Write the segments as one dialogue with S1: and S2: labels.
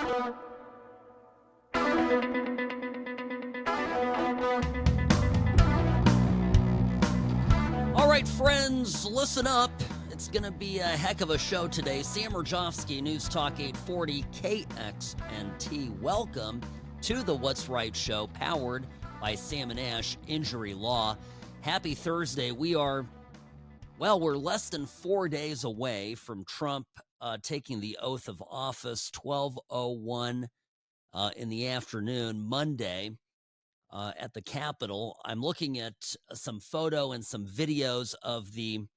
S1: All right, friends, listen up. It's going to be a heck of a show today. Sam Mirejovsky, News Talk 840 KXNT. Welcome to the What's Right show, powered by Sam and Ash Injury Law. Happy Thursday. We're less than 4 days away from Trump taking the oath of office, 12:01 in the afternoon, Monday. At the Capitol. I'm looking at some photo and some videos of the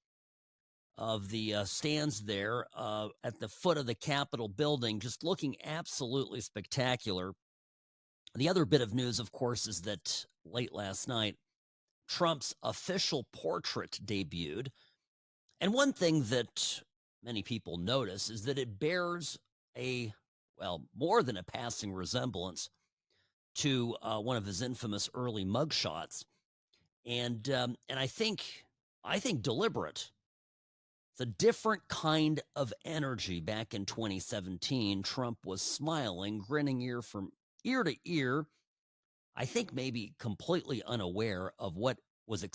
S1: stands there at the foot of the Capitol building, just looking absolutely spectacular. The other bit of news, of course, is that late last night, Trump's official portrait debuted. And one thing that many people notice is that it bears more than a passing resemblance to one of his infamous early mugshots, and I think deliberate. It's a different kind of energy. Back in 2017, Trump was smiling, grinning from ear to ear. I think maybe completely unaware of what was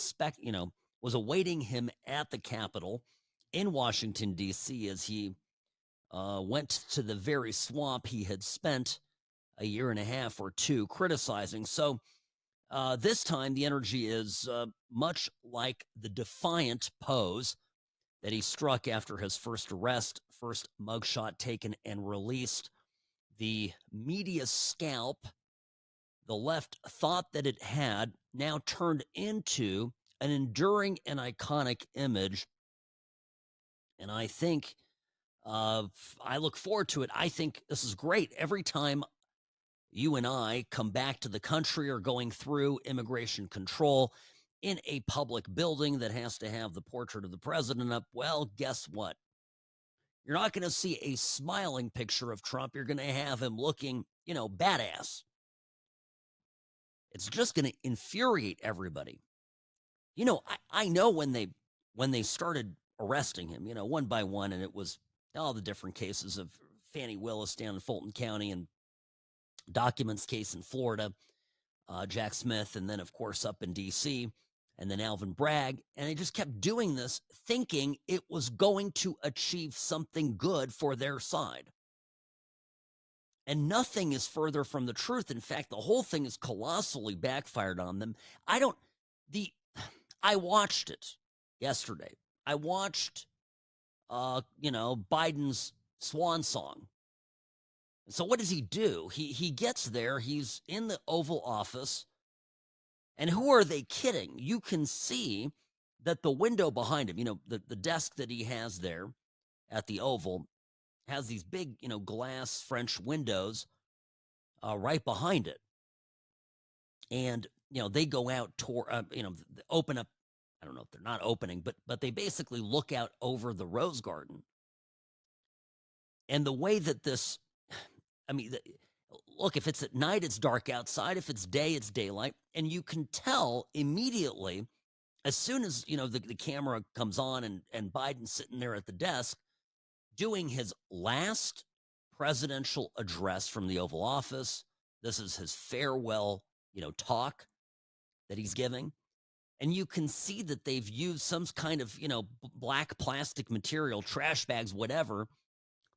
S1: awaiting him at the Capitol in Washington, D.C. as he went to the very swamp he had spent a year and a half or two criticizing. So this time the energy is much like the defiant pose that he struck after his first arrest, first mugshot taken and released. The media scalp the left thought that it had now turned into an enduring and iconic image. And I think I look forward to it. I think this is great. Every time you and I come back to the country or going through immigration control in a public building that has to have the portrait of the president up, well, guess what? You're not going to see a smiling picture of Trump. You're going to have him looking, badass. It's just going to infuriate everybody. I know when they started arresting him, one by one, and it was all the different cases of Fannie Willis down in Fulton County and documents case in Florida, Jack Smith, and then, of course, up in D.C., and then Alvin Bragg. And they just kept doing this, thinking it was going to achieve something good for their side. And nothing is further from the truth. In fact, the whole thing is colossally backfired on them. I watched it yesterday. I watched, Biden's swan song. So what does he do? He gets there. He's in the Oval Office. And who are they kidding? You can see that the window behind him, the desk that he has there at the Oval, has these big, glass French windows right behind it. And, they go out, open up. I don't know if they're not opening, but they basically look out over the Rose Garden. And the way that look, if it's at night, it's dark outside. If it's day, it's daylight. And you can tell immediately, as soon as, the camera comes on and Biden's sitting there at the desk doing his last presidential address from the Oval Office. This is his farewell, talk that he's giving. And you can see that they've used some kind of, black plastic material, trash bags, whatever,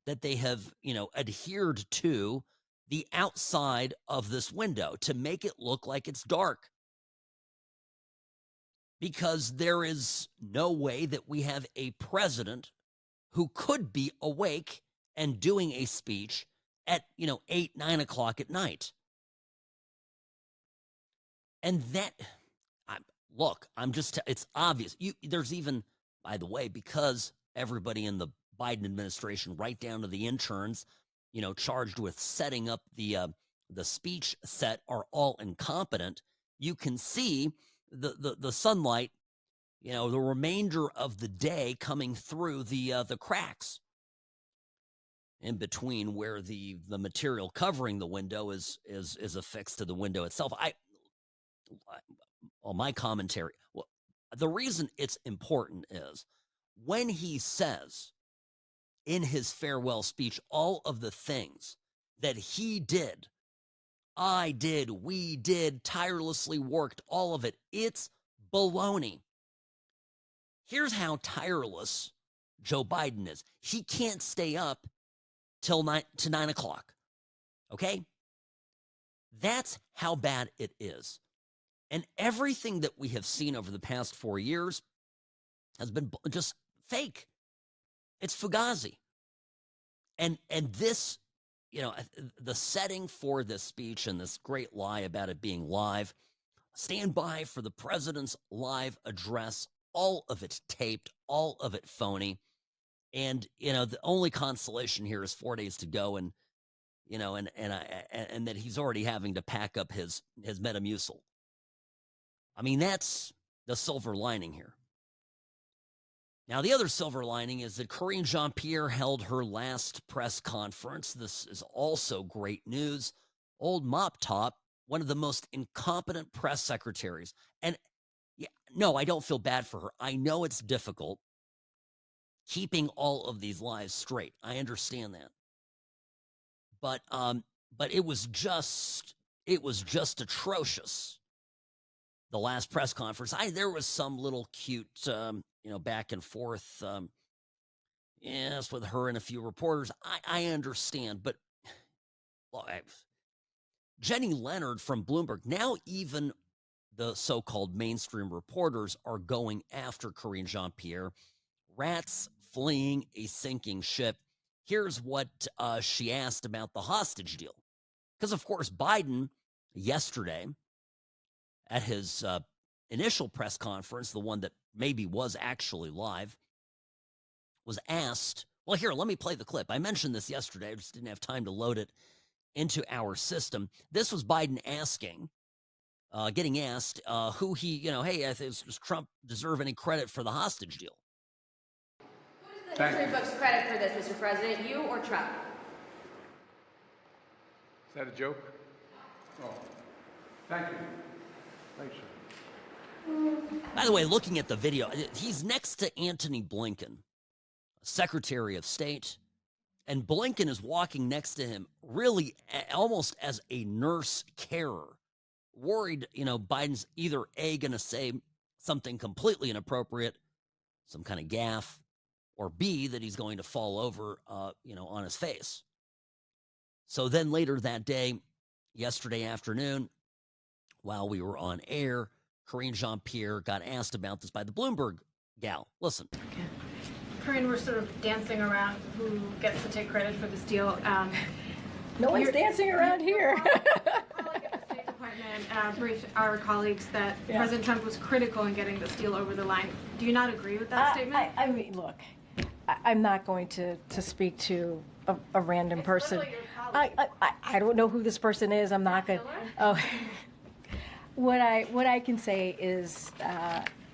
S1: that they have, adhered to the outside of this window to make it look like it's dark. Because there is no way that we have a president who could be awake and doing a speech at, 8, 9 o'clock at night. And that, it's obvious. There's even, by the way, because everybody in the Biden administration, right down to the interns, charged with setting up the speech set, are all incompetent. You can see the sunlight, the remainder of the day coming through the cracks in between where the material covering the window is affixed to the window itself. My commentary. Well, the reason it's important is when he says in his farewell speech all of the things that he did, I did, we did, tirelessly worked, all of it. It's baloney. Here's how tireless Joe Biden is. He can't stay up till 9 o'clock. Okay? That's how bad it is. And everything that we have seen over the past 4 years has been just fake. It's Fugazi. And this, the setting for this speech and this great lie about it being live, stand by for the president's live address, all of it taped, all of it phony. And, the only consolation here is 4 days to go, and that he's already having to pack up his Metamucil. I mean, that's the silver lining here. Now, the other silver lining is that Karine Jean-Pierre held her last press conference. This is also great news. Old Mop Top, one of the most incompetent press secretaries. And yeah, no, I don't feel bad for her. I know it's difficult keeping all of these lies straight. I understand that. But it was just atrocious. The last press conference, there was some little cute, back and forth, yes, with her and a few reporters. I understand, but well, Jenny Leonard from Bloomberg, now even the so-called mainstream reporters are going after Karine Jean-Pierre. Rats fleeing a sinking ship. Here's what she asked about the hostage deal. Because, of course, Biden yesterday at his initial press conference, the one that maybe was actually live, was asked, well, here, let me play the clip. I mentioned this yesterday. I just didn't have time to load it into our system. This was Biden getting asked who he, hey, does Trump deserve any credit for the hostage deal?
S2: Who does the history books credit for this, Mr. President, you or Trump?
S3: Is that a joke? Oh, thank you. Thanks, sir.
S1: By the way, looking at the video, he's next to Antony Blinken, Secretary of State, and Blinken is walking next to him, really almost as a nurse carer, worried, Biden's either A, going to say something completely inappropriate, some kind of gaffe, or B, that he's going to fall over, on his face. So then later that day, yesterday afternoon, while we were on air, Karine Jean-Pierre got asked about this by the Bloomberg gal. Listen.
S4: Okay. Karine, we're sort of dancing around who gets to take credit for this deal.
S5: No one's dancing around here.
S4: Colleague at the State Department briefed our colleagues that President Trump was critical in getting this deal over the line. Do you not agree with that statement?
S5: I mean, look, I'm not going to speak to a random person. I don't know who this person is. I'm not going to. Oh. What I can say is,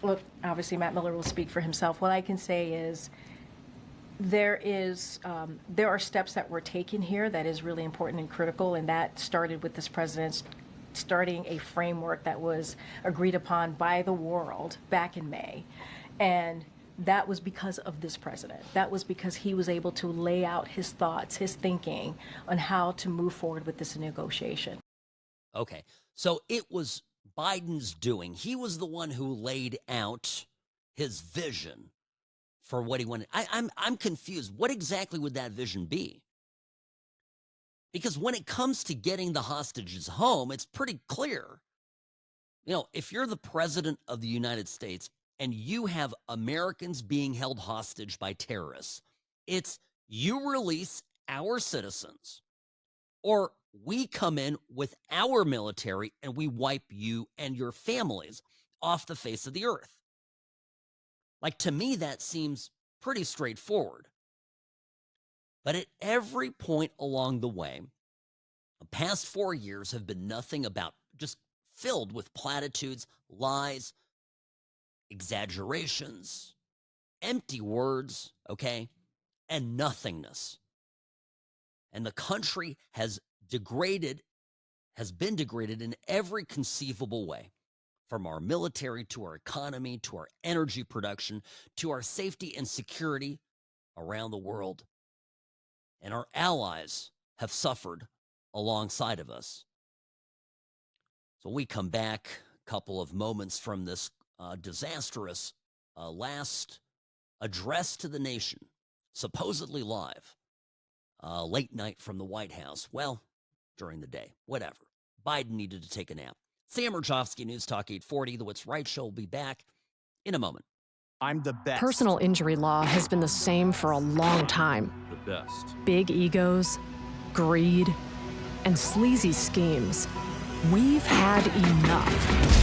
S5: look, obviously Matt Miller will speak for himself. What I can say is there are steps that were taken here that is really important and critical, and that started with this president starting a framework that was agreed upon by the world back in May. And that was because of this president. That was because he was able to lay out his thoughts, his thinking on how to move forward with this negotiation.
S1: Okay, so it was Biden's doing. He was the one who laid out his vision for what he wanted. I'm confused. What exactly would that vision be? Because when it comes to getting the hostages home, it's pretty clear. If you're the president of the United States and you have Americans being held hostage by terrorists, it's you release our citizens, or we come in with our military and we wipe you and your families off the face of the earth. Like, to me, that seems pretty straightforward. But at every point along the way, the past 4 years have been nothing about just filled with platitudes, lies, exaggerations, empty words, okay, and nothingness. And the country has been degraded in every conceivable way, from our military to our economy to our energy production to our safety and security around the world. And our allies have suffered alongside of us. So we come back a couple of moments from this disastrous last address to the nation, supposedly live, late night from the White House. Well, during the day, whatever. Biden needed to take a nap. Sam Mirejovsky, News Talk 840. The What's Right Show will be back in a moment.
S6: I'm the best.
S7: Personal injury law has been the same for a long time.
S6: The best.
S7: Big egos, greed, and sleazy schemes. We've had enough.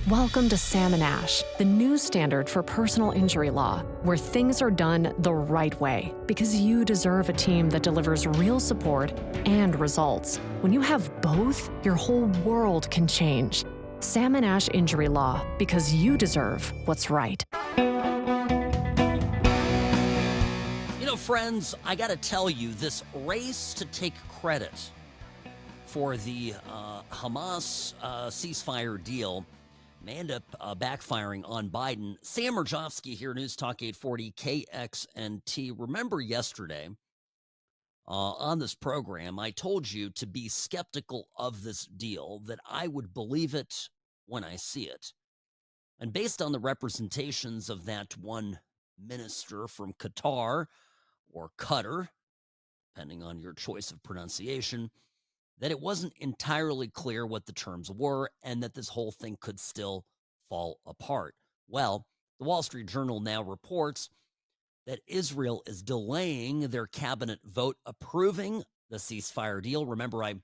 S7: Welcome to Sam and Ash, the new standard for personal injury law, where things are done the right way, because you deserve a team that delivers real support and results. When you have both, your whole world can change. Sam and Ash Injury Law, because you deserve what's right.
S1: You know, friends, I got to tell you, this race to take credit for the Hamas ceasefire deal may end up backfiring on Biden. Sam Mirejovsky here, News Talk 840 KXNT. Remember yesterday on this program, I told you to be skeptical of this deal, that I would believe it when I see it. And based on the representations of that one minister from Qatar, or Qatar, depending on your choice of pronunciation, that it wasn't entirely clear what the terms were and that this whole thing could still fall apart. Well, the Wall Street Journal now reports that Israel is delaying their cabinet vote approving the ceasefire deal. Remember, I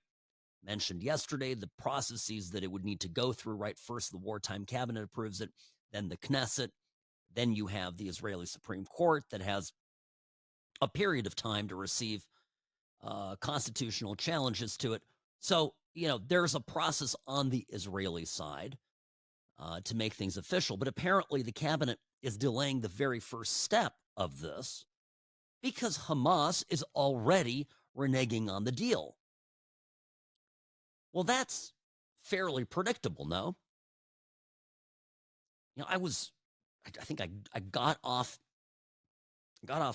S1: mentioned yesterday the processes that it would need to go through, right? First, the wartime cabinet approves it, then the Knesset, then you have the Israeli Supreme Court that has a period of time to receive constitutional challenges to it. So, you know, there's a process on the Israeli side to make things official. But apparently the cabinet is delaying the very first step of this because Hamas is already reneging on the deal. Well, that's fairly predictable, no? You know, I think I got off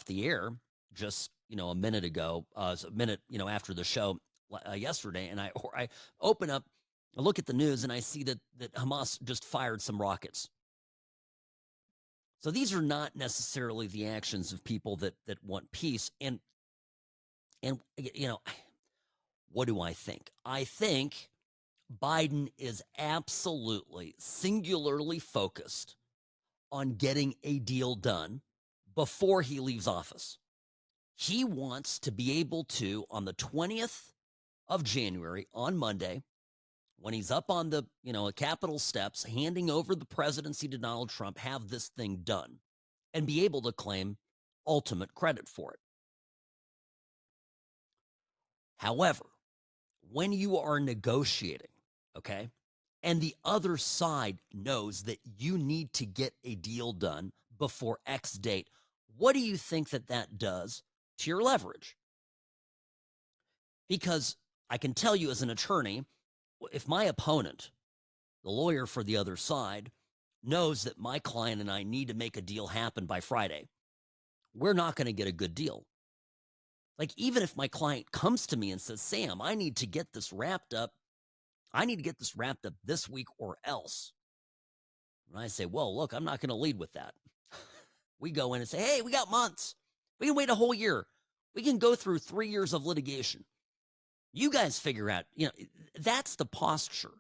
S1: the air just, you know, a minute ago, a minute, you know, after the show yesterday, and I open up, I look at the news, and I see that Hamas just fired some rockets. So these are not necessarily the actions of people that want peace. And you know, what do I think? I think Biden is absolutely singularly focused on getting a deal done before he leaves office. He wants to be able to, on the 20th of January, on Monday, when he's up on the, you know, Capitol steps, handing over the presidency to Donald Trump, have this thing done and be able to claim ultimate credit for it. However, when you are negotiating, okay, and the other side knows that you need to get a deal done before X date, what do you think that does to your leverage? Because I can tell you as an attorney, if my opponent, the lawyer for the other side, knows that my client and I need to make a deal happen by Friday, we're not going to get a good deal. Like, even if my client comes to me and says, Sam, I need to get this wrapped up. I need to get this wrapped up this week or else. And I say, well, look, I'm not going to lead with that. We go in and say, hey, we got months. We can wait a whole year. We can go through 3 years of litigation. You guys figure out, you know, that's the posture.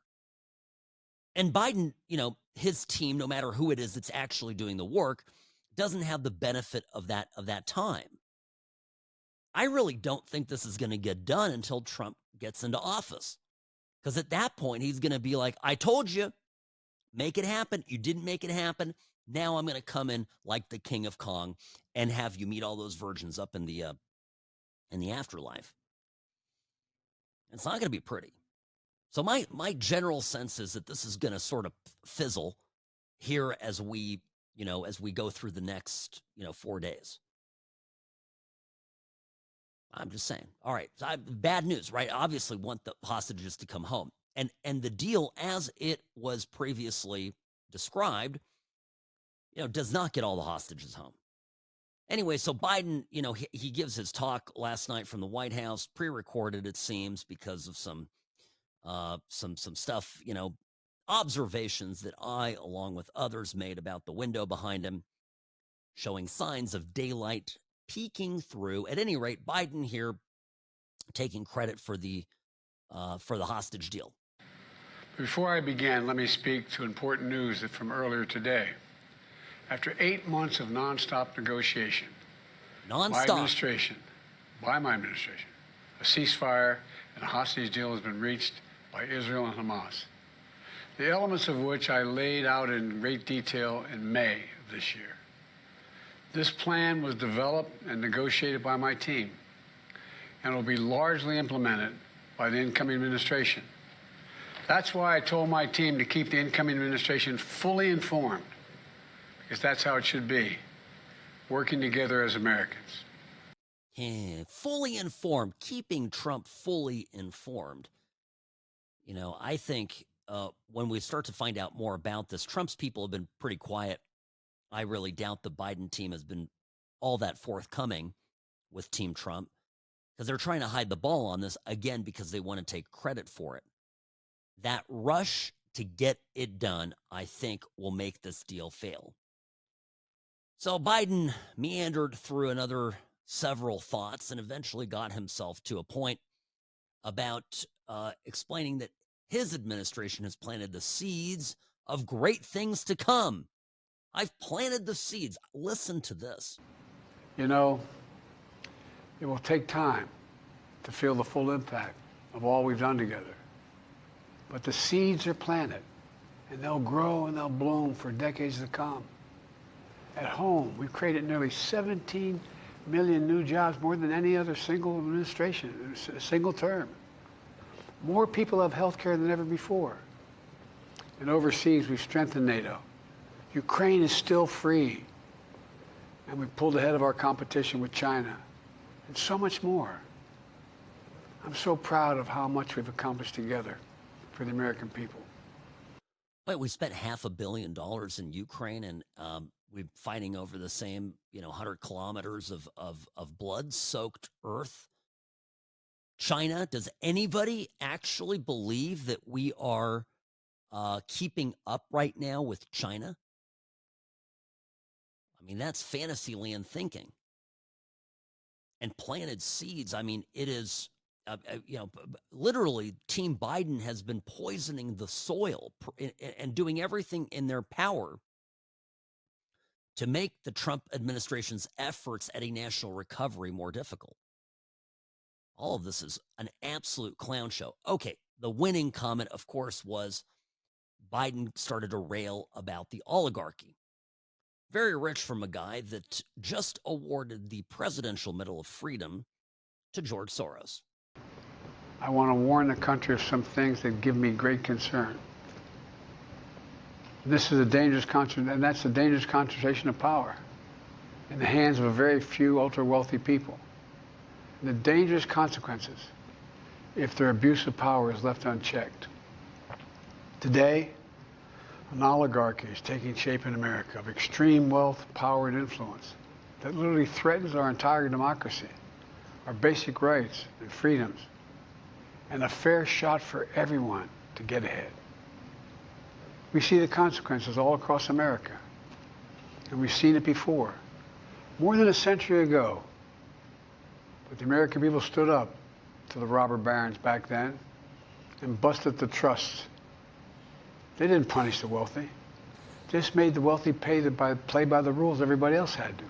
S1: And Biden, you know, his team, no matter who it is that's actually doing the work, doesn't have the benefit of that time. I really don't think this is going to get done until Trump gets into office. Because at that point, he's going to be like, I told you, make it happen. You didn't make it happen. Now I'm going to come in like the King of Kong and have you meet all those virgins up in the afterlife. It's not going to be pretty. So my general sense is that this is going to sort of fizzle here as we go through the next, 4 days. I'm just saying. All right. So bad news, right? Obviously want the hostages to come home. And the deal as it was previously described, does not get all the hostages home. Anyway, so Biden, he gives his talk last night from the White House, pre-recorded, it seems, because of some stuff, observations that I, along with others, made about the window behind him, showing signs of daylight peeking through. At any rate, Biden here taking credit for the hostage deal.
S3: Before I begin, let me speak to important news from earlier today. After 8 months of nonstop negotiation, by my administration, a ceasefire and a hostage deal has been reached by Israel and Hamas, the elements of which I laid out in great detail in May of this year. This plan was developed and negotiated by my team and will be largely implemented by the incoming administration. That's why I told my team to keep the incoming administration fully informed, because that's how it should be, working together as Americans.
S1: Fully informed, keeping Trump fully informed. I think when we start to find out more about this, Trump's people have been pretty quiet. I really doubt the Biden team has been all that forthcoming with Team Trump, because they're trying to hide the ball on this, again, because they want to take credit for it. That rush to get it done, I think, will make this deal fail. So Biden meandered through another several thoughts and eventually got himself to a point about explaining that his administration has planted the seeds of great things to come. I've planted the seeds. Listen to this.
S3: It will take time to feel the full impact of all we've done together. But the seeds are planted, and they'll grow and they'll bloom for decades to come. At home, we've created nearly 17 million new jobs, more than any other single administration, a single term. More people have health care than ever before. And overseas, we've strengthened NATO. Ukraine is still free. And we pulled ahead of our competition with China. And so much more. I'm so proud of how much we've accomplished together for the American people.
S1: Wait, we spent $500 million in Ukraine, and we're fighting over the same, 100 kilometers of blood-soaked earth. China, does anybody actually believe that we are keeping up right now with China? I mean, that's Fantasyland thinking. And planted seeds, it is, literally, Team Biden has been poisoning the soil and doing everything in their power to make the Trump administration's efforts at a national recovery more difficult. All of this is an absolute clown show. Okay, the winning comment, of course, was Biden started to rail about the oligarchy. Very rich from a guy that just awarded the Presidential Medal of Freedom to George Soros.
S3: I want to warn the country of some things that give me great concern. This is a dangerous concentration, and that's a dangerous concentration of power in the hands of a very few ultra-wealthy people. And the dangerous consequences if their abuse of power is left unchecked. Today, an oligarchy is taking shape in America of extreme wealth, power, and influence that literally threatens our entire democracy, our basic rights and freedoms, and a fair shot for everyone to get ahead. We see the consequences all across America, and we've seen it before, more than a century ago. But the American people stood up to the robber barons back then and busted the trusts. They didn't punish the wealthy. They just made the wealthy play by the rules everybody else had to.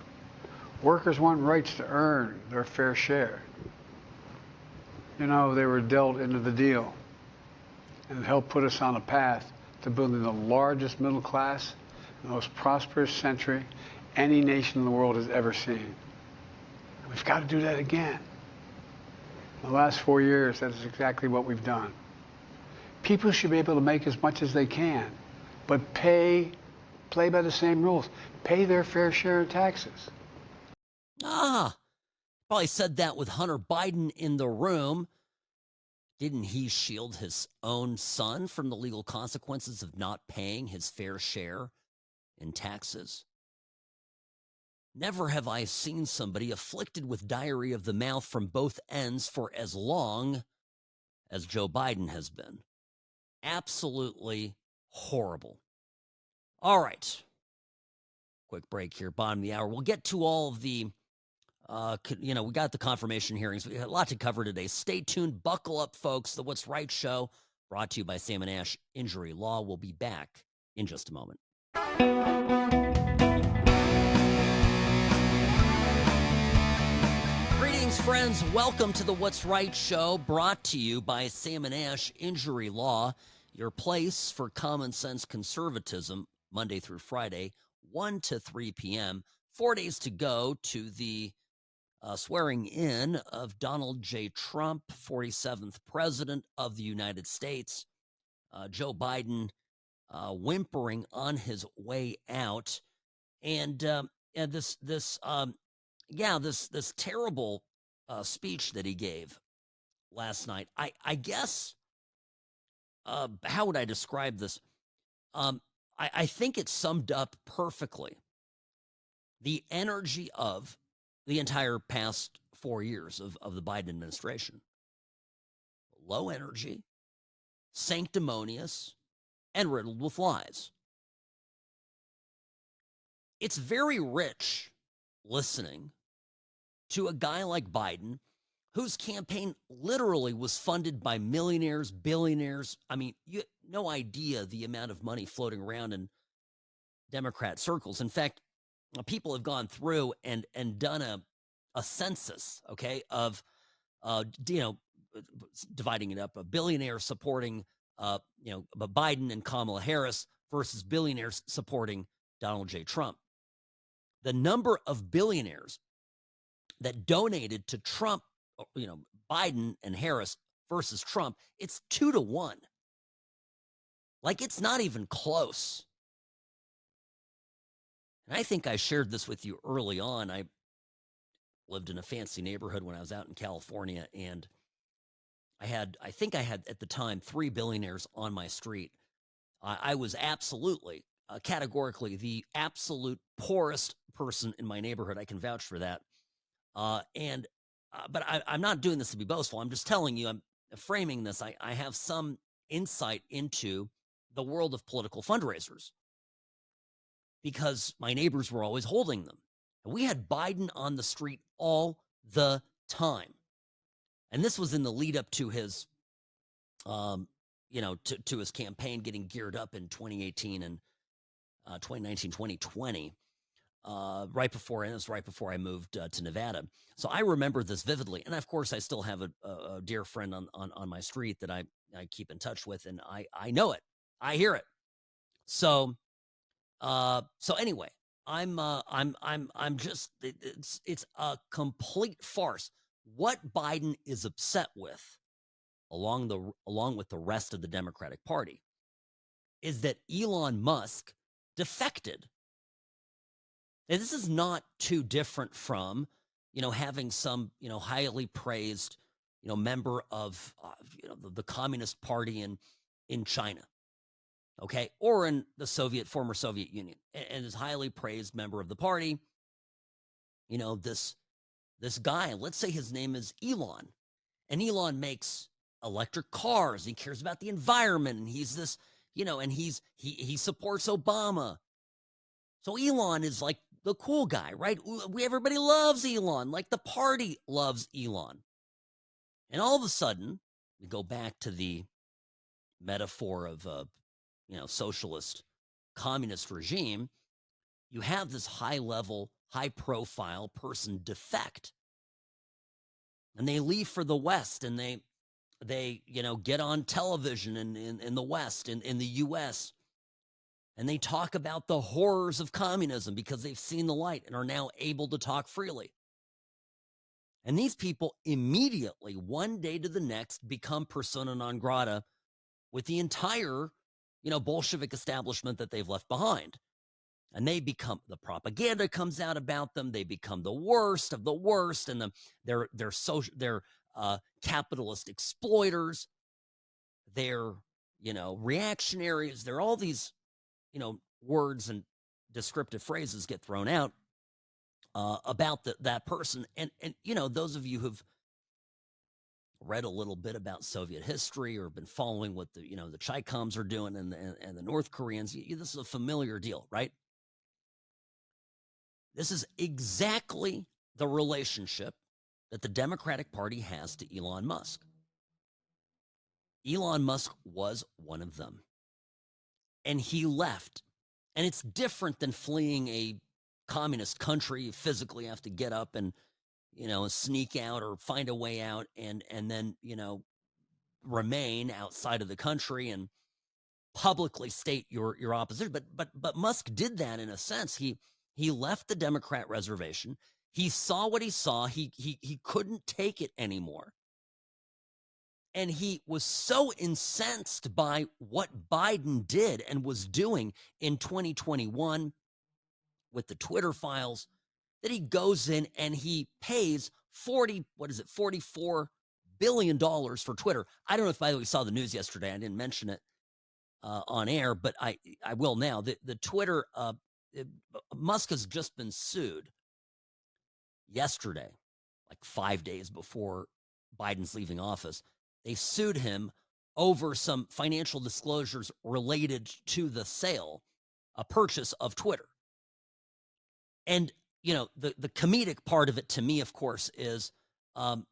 S3: Workers want rights to earn their fair share. They were dealt into the deal, and it helped put us on a path to building the largest middle class, the most prosperous century any nation in the world has ever seen. And we've got to do that again. In the last 4 years, that is exactly what we've done. People should be able to make as much as they can, but play by the same rules. Pay their fair share of taxes.
S1: Probably said that with Hunter Biden in the room. Didn't he shield his own son from the legal consequences of not paying his fair share in taxes? Never have I seen somebody afflicted with diarrhea of the mouth from both ends for as long as Joe Biden has been. Absolutely horrible. All right. Quick break here, bottom of the hour. We'll get to all of the, we got the confirmation hearings. We got a lot to cover today. Stay tuned. Buckle up, folks. The What's Right show brought to you by Sam & Ash Injury Law. We'll be back in just a moment. Greetings, friends. Welcome to the What's Right show, brought to you by Sam & Ash Injury Law, your place for common sense conservatism, Monday through Friday, 1 to 3 p.m. 4 days to go to the swearing in of Donald J. Trump, 47th President of the United States. Joe Biden whimpering on his way out. And this terrible speech that he gave last night. I guess, how would I describe this? I think it summed up perfectly the energy of the entire past 4 years of the Biden administration. Low energy, sanctimonious, and riddled with lies. It's very rich listening to a guy like Biden, whose campaign literally was funded by millionaires, billionaires. I mean, you no idea the amount of money floating around in Democrat circles. In fact, people have gone through and done a census, okay, of dividing it up. A billionaire supporting Biden and Kamala Harris versus billionaires supporting Donald J. Trump. The number of billionaires that donated to Trump, Biden and Harris versus Trump, it's 2 to 1. Like, it's not even close. And I think I shared this with you early on. I lived in a fancy neighborhood when I was out in California, and I think I had at the time 3 billionaires on my street. I was absolutely, categorically, the absolute poorest person in my neighborhood. I can vouch for that. But I'm not doing this to be boastful. I'm just telling you, I'm framing this. I have some insight into the world of political fundraisers because my neighbors were always holding them. And we had Biden on the street all the time. And this was in the lead up to his, to his campaign getting geared up in 2018 and 2019, 2020. Right before I moved to Nevada. So I remember this vividly. And of course, I still have a dear friend on my street that I keep in touch with, and I know it. I hear it. So anyway, I'm just, it's a complete farce. What Biden is upset with, along with the rest of the Democratic Party, is that Elon Musk defected. Now, this is not too different from, having some, highly praised, member of, the Communist Party in China, okay, or in the former Soviet Union, and is highly praised member of the party. This guy, let's say his name is Elon, and Elon makes electric cars. He cares about the environment, and he's this, and he supports Obama. So Elon is like the cool guy, right? Everybody loves Elon, like the party loves Elon. And all of a sudden, we go back to the metaphor of a, socialist communist regime. You have this high-level, high-profile person defect. And they leave for the West, and they get on television in the West, in the U.S., and they talk about the horrors of communism because they've seen the light and are now able to talk freely. And these people immediately, one day to the next, become persona non grata with the entire, Bolshevik establishment that they've left behind. And they become, the propaganda comes out about them. They become the worst of the worst, and they're capitalist exploiters. They're, reactionaries. They're all these, words and descriptive phrases get thrown out. about that person. And you know, those of you who've read a little bit about Soviet history or been following what the Chaicoms are doing and the North Koreans, this is a familiar deal, right? This is exactly the relationship that the Democratic Party has to Elon Musk. Elon Musk was one of them. And he left. And it's different than fleeing a communist country. You physically have to get up and, sneak out or find a way out and then, remain outside of the country and publicly state your opposition. But Musk did that in a sense. He left the Democrat reservation. He saw what he saw. He couldn't take it anymore. And he was so incensed by what Biden did and was doing in 2021 with the Twitter files that he goes in and he pays $44 billion for Twitter. I don't know if, by the way, you saw the news yesterday. I didn't mention it on air, but I will now. The Twitter, Musk has just been sued yesterday, like 5 days before Biden's leaving office. They sued him over some financial disclosures related to the a purchase of Twitter. And, the comedic part of it to me, of course, is well,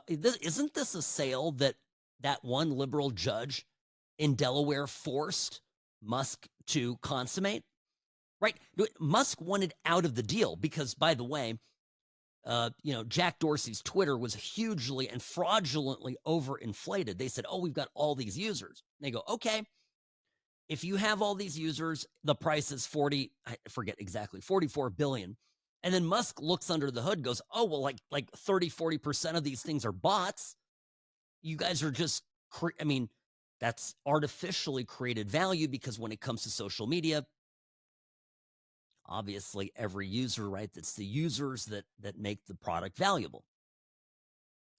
S1: isn't this a sale that one liberal judge in Delaware forced Musk to consummate? Right? Musk wanted out of the deal because, by the way, Jack Dorsey's Twitter was hugely and fraudulently overinflated. They said, we've got all these users. And they go, okay, if you have all these users, the price is 44 billion. And then Musk looks under the hood, goes, like 30, 40% of these things are bots. You guys are just, that's artificially created value because when it comes to social media, obviously, every user, right? That's the users that make the product valuable.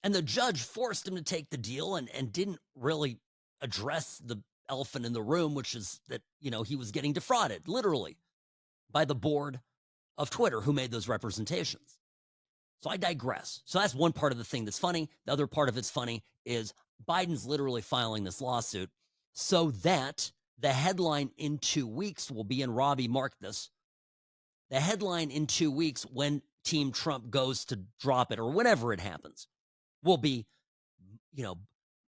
S1: And the judge forced him to take the deal and didn't really address the elephant in the room, which is that, he was getting defrauded, literally, by the board of Twitter who made those representations. So I digress. So that's one part of the thing that's funny. The other part of it's funny is Biden's literally filing this lawsuit so that the headline in 2 weeks will be, and Robbie marked this, the headline in 2 weeks when Team Trump goes to drop it or whenever it happens will be,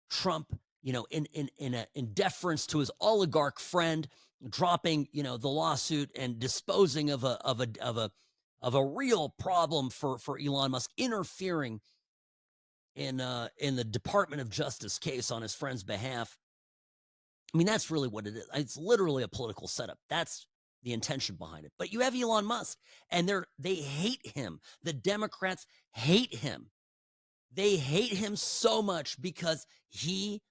S1: Trump, in deference to his oligarch friend, dropping, the lawsuit and disposing of a real problem for Elon Musk, interfering in the Department of Justice case on his friend's behalf. That's really what it is. It's literally a political setup. That's the intention behind it. But you have Elon Musk, and they hate him. The Democrats hate him. They hate him so much because he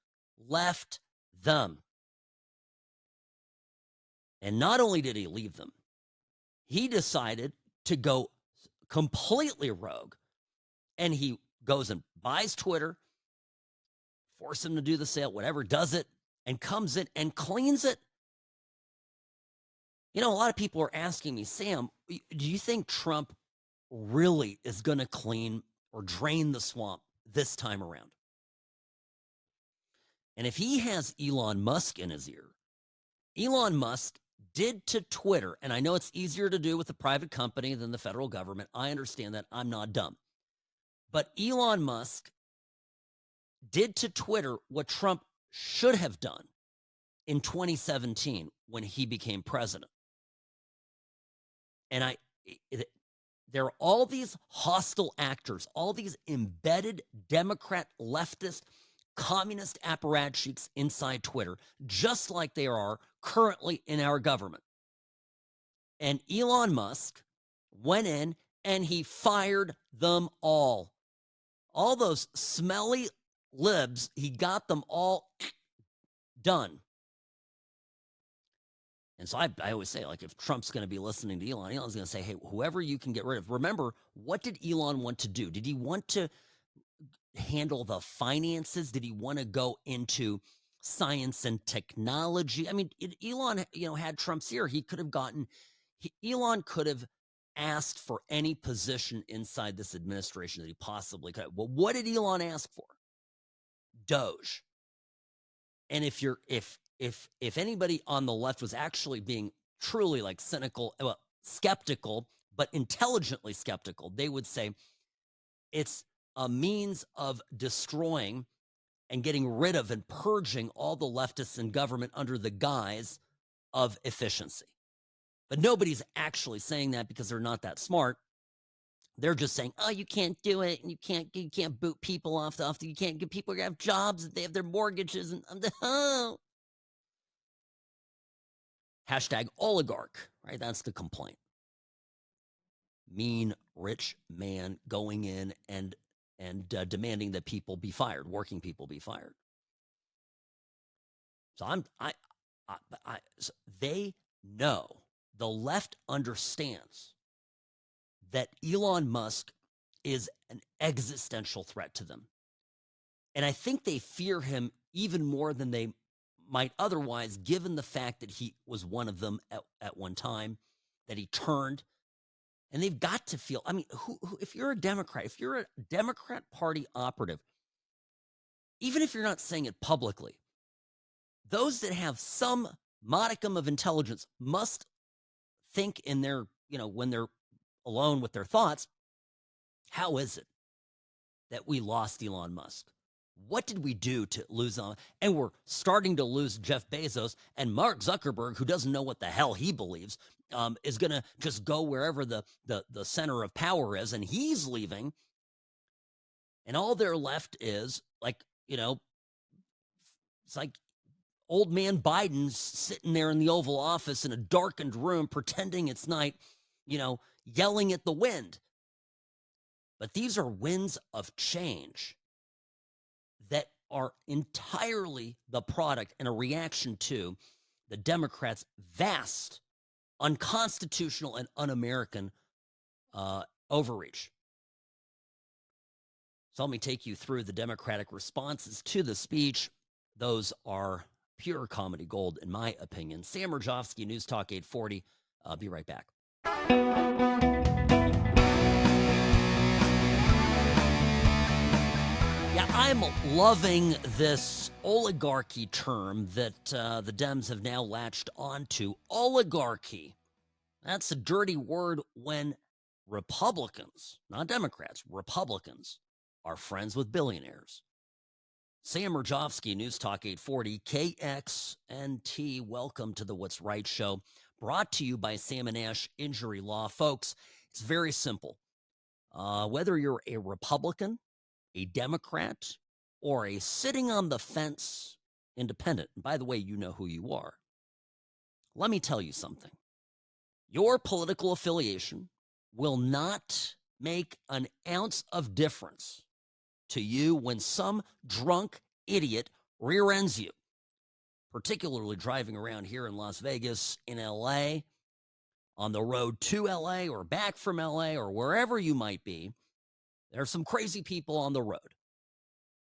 S1: left them. And not only did he leave them, he decided to go completely rogue. And he goes and buys Twitter, force him to do the sale, whatever, does it, and comes in and cleans it. A lot of people are asking me, Sam, do you think Trump really is going to clean or drain the swamp this time around? And if he has Elon Musk in his ear, Elon Musk did to Twitter, and I know it's easier to do with a private company than the federal government. I understand that. I'm not dumb. But Elon Musk did to Twitter what Trump should have done in 2017 when he became president. And there are all these hostile actors, all these embedded Democrat, leftist, communist apparatchiks inside Twitter, just like they are currently in our government. And Elon Musk went in and he fired them all. All those smelly libs, he got them all done. And so I always say, like, if Trump's going to be listening to Elon, Elon's going to say, hey, whoever you can get rid of. Remember, what did Elon want to do? Did he want to handle the finances? Did he want to go into science and technology? Elon, had Trump's ear. Elon could have asked for any position inside this administration that he possibly could. Well, what did Elon ask for? Doge. And if anybody on the left was actually being truly like cynical, well, skeptical, but intelligently skeptical, they would say it's a means of destroying and getting rid of and purging all the leftists in government under the guise of efficiency. But nobody's actually saying that because they're not that smart. They're just saying, oh, you can't do it, and you can't boot people off you can't get people to have jobs, they have their mortgages, and oh. Hashtag oligarch, right? That's the complaint. Mean, rich man going in and demanding that people be fired, working people be fired. So so they know, the left understands that Elon Musk is an existential threat to them. And I think they fear him even more than they might otherwise, given the fact that he was one of them at one time, that he turned. And they've got to feel, I mean, if you're a Democrat, if you're a Democrat Party operative, even if you're not saying it publicly, those that have some modicum of intelligence must think in their, when they're alone with their thoughts, how is it that we lost Elon Musk? What did we do to lose him? And we're starting to lose Jeff Bezos, and Mark Zuckerberg, who doesn't know what the hell he believes, is going to just go wherever the center of power is, and he's leaving. And all they're left is it's like old man Biden's sitting there in the Oval Office in a darkened room, pretending it's night, yelling at the wind. But these are winds of change that are entirely the product and a reaction to the Democrats' vast, unconstitutional, and un-American overreach. So let me take you through the Democratic responses to the speech. Those are pure comedy gold, in my opinion. Sam Mirejovsky, News Talk 840. I'll be right back. Yeah, I'm loving this oligarchy term that the Dems have now latched onto. Oligarchy. That's a dirty word when Republicans, not Democrats, Republicans, are friends with billionaires. Sam Mirejovsky, News Talk 840, KXNT. Welcome to the What's Right show, brought to you by Sam & Ash Injury Law. Folks, it's very simple. Whether you're a Republican, a Democrat, or a sitting on the fence independent, and by the way, you know who you are, let me tell you something. Your political affiliation will not make an ounce of difference to you when some drunk idiot rear ends you, particularly driving around here in Las Vegas, in LA, on the road to LA or back from LA or wherever you might be. There are some crazy people on the road.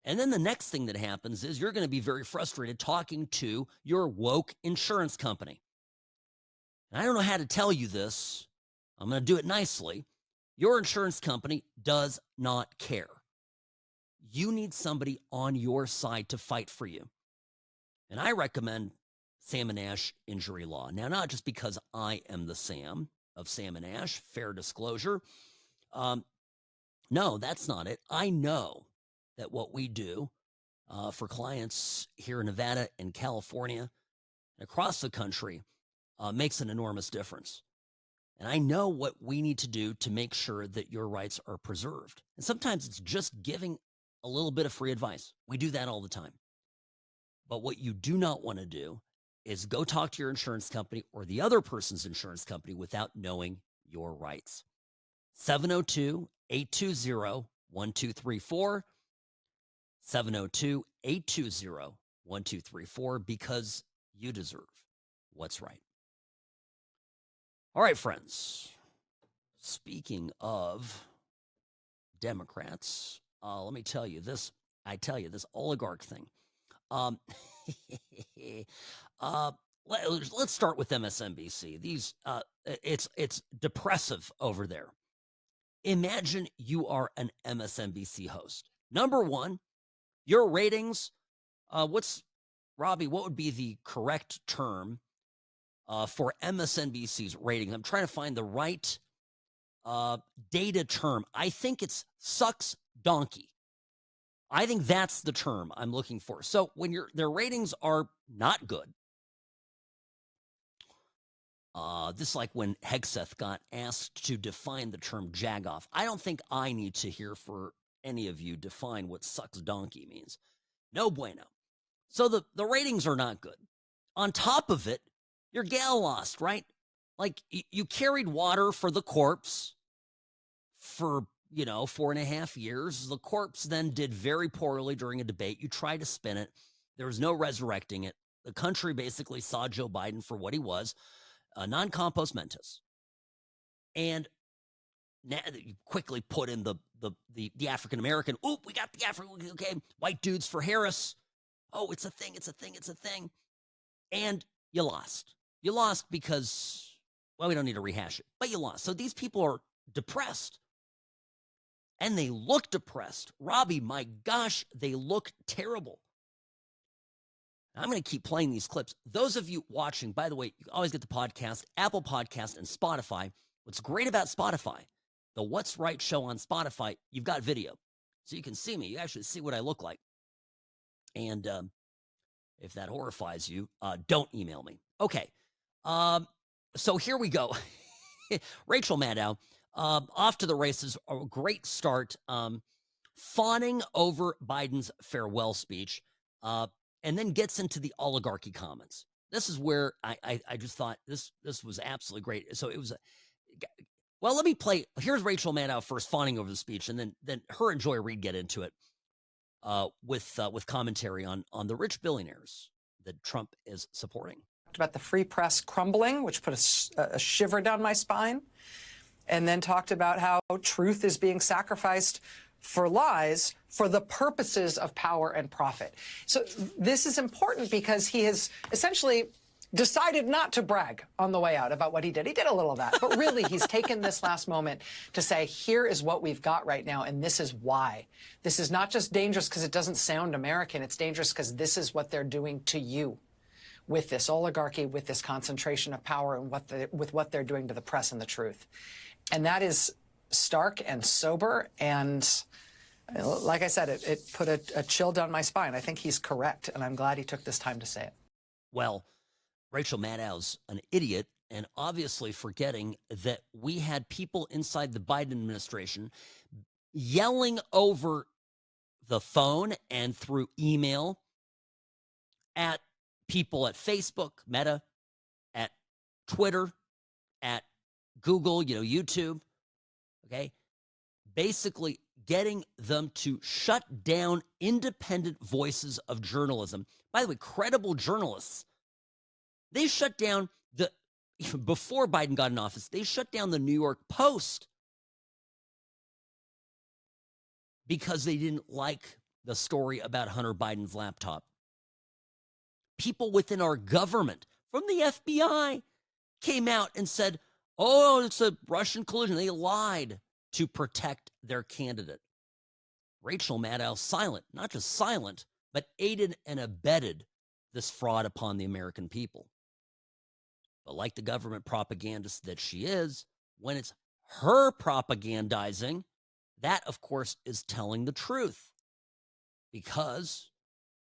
S1: And then the next thing that happens is you're going to be very frustrated talking to your woke insurance company. And I don't know how to tell you this. I'm going to do it nicely. Your insurance company does not care. You need somebody on your side to fight for you. And I recommend Sam & Ash Injury Law. Now, not just because I am the Sam of Sam & Ash, fair disclosure. No, that's not it. I know that what we do for clients here in Nevada and California and across the country makes an enormous difference. And I know what we need to do to make sure that your rights are preserved. And sometimes it's just giving a little bit of free advice. We do that all the time. But what you do not want to do is go talk to your insurance company or the other person's insurance company without knowing your rights. 702-820-1234. 702-820-1234, because you deserve what's right. All right, friends. Speaking of Democrats, let me tell you this. This oligarch thing. let's start with MSNBC. It's depressive over there. Imagine you are an MSNBC host. Number one, your ratings. Robbie? What would be the correct term for MSNBC's ratings? I'm trying to find the right data term. I think it's sucks donkey. I think that's the term I'm looking for. So when their ratings are not good, this is like when Hegseth got asked to define the term jagoff. I don't think I need to hear for any of you define what sucks donkey means. No bueno. So the ratings are not good. On top of it, your gal lost, right? Like you carried water for the corpse for 4.5 years. The corpse then did very poorly during a debate. You tried to spin it. There was no resurrecting it. The country basically saw Joe Biden for what he was, a non-compos mentis. And now you quickly put in the African-American. Oop, we got the African, okay, white dudes for Harris. Oh, it's a thing. And you lost. You lost because, well, we don't need to rehash it, but you lost. So these people are depressed. And they look depressed. Robbie, my gosh, they look terrible. I'm going to keep playing these clips. Those of you watching, by the way, you always get the podcast, Apple Podcast, and Spotify. What's great about Spotify, the What's Right show on Spotify, you've got video. So you can see me. You actually see what I look like. And if that horrifies you, don't email me. Okay. So here we go. Rachel Maddow, off to the races. A great start. Fawning over Biden's farewell speech. And then gets into the oligarchy comments. This is where I just thought this was absolutely great. So it was, well, let me play. Here's Rachel Maddow first fawning over the speech, and then her and Joy Reid get into it with commentary on the rich billionaires that Trump is supporting.
S6: About the free press crumbling, which put a shiver down my spine, and then talked about how truth is being sacrificed for lies for the purposes of power and profit. So this is important because he has essentially decided not to brag on the way out about what he did. He did a little of that, but really he's taken this last moment to say, here is what we've got right now, and this is why. This is not just dangerous because it doesn't sound American. It's dangerous because this is what they're doing to you with this oligarchy, with this concentration of power, and with what they're doing to the press and the truth. And that is stark and sober, and like I said, it put a chill down my spine. I think he's correct, and I'm glad he took this time to say it.
S1: Well, Rachel Maddow's an idiot and obviously forgetting that we had people inside the Biden administration yelling over the phone and through email at people at Facebook, Meta, at Twitter, at Google, YouTube, okay? Basically getting them to shut down independent voices of journalism. By the way, credible journalists. They shut down before Biden got in office, they shut down the New York Post because they didn't like the story about Hunter Biden's laptop. People within our government, from the FBI, came out and said, oh, it's a Russian collusion. They lied to protect their candidate. Rachel Maddow, silent, not just silent, but aided and abetted this fraud upon the American people. But like the government propagandist that she is, when it's her propagandizing, that, of course, is telling the truth. Because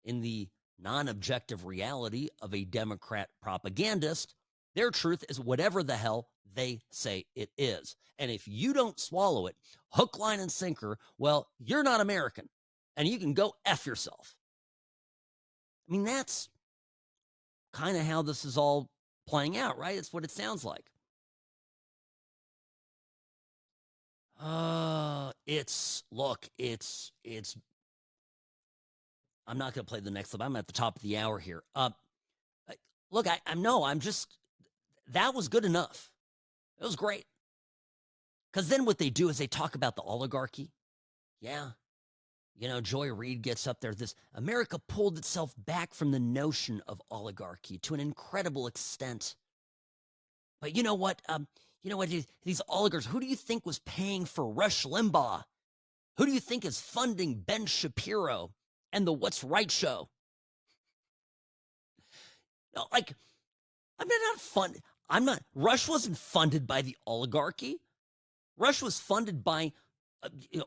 S1: in the non-objective reality of a Democrat propagandist, their truth is whatever the hell they say it is. And if you don't swallow it, hook, line, and sinker, well, you're not American. And you can go F yourself. I mean, that's kind of how this is all playing out, right? It's what it sounds like. It's I'm not going to play the next clip. I'm at the top of the hour here. Look, that was good enough. It was great. Because then what they do is they talk about the oligarchy. Yeah. Joy Reid gets up there. This America pulled itself back from the notion of oligarchy to an incredible extent. But you know what? These oligarchs, who do you think was paying for Rush Limbaugh? Who do you think is funding Ben Shapiro and the What's Right show? Rush wasn't funded by the oligarchy. Rush was funded by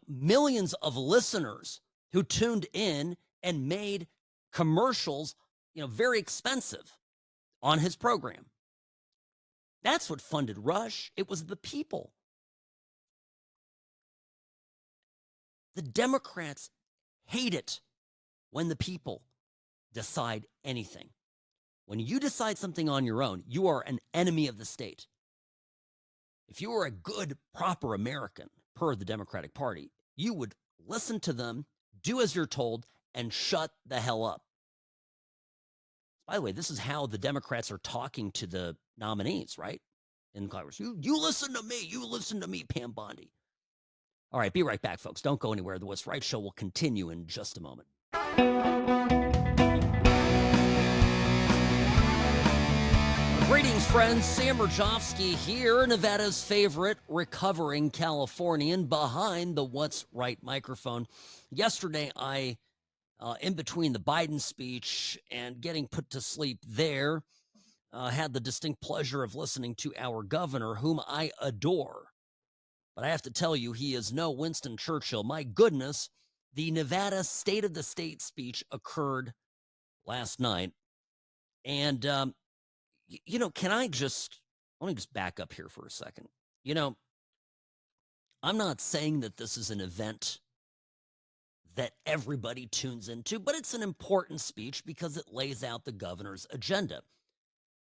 S1: millions of listeners who tuned in and made commercials, very expensive on his program. That's what funded Rush. It was the people. The Democrats hate it when the people decide anything. When you decide something on your own, you are an enemy of the state. If you were a good, proper American, per the Democratic Party, you would listen to them, do as you're told, and shut the hell up. By the way, this is how the Democrats are talking to the nominees, right? In Congress. You listen to me, Pam Bondi. All right, be right back, folks. Don't go anywhere. The What's Right show will continue in just a moment. Greetings, friends. Sam Mirejovsky here, Nevada's favorite recovering Californian behind the What's Right microphone. Yesterday, in between the Biden speech and getting put to sleep there, had the distinct pleasure of listening to our governor, whom I adore. But I have to tell you, he is no Winston Churchill. My goodness, the Nevada State of the State speech occurred last night. And, let me just back up here for a second. I'm not saying that this is an event that everybody tunes into, but it's an important speech because it lays out the governor's agenda.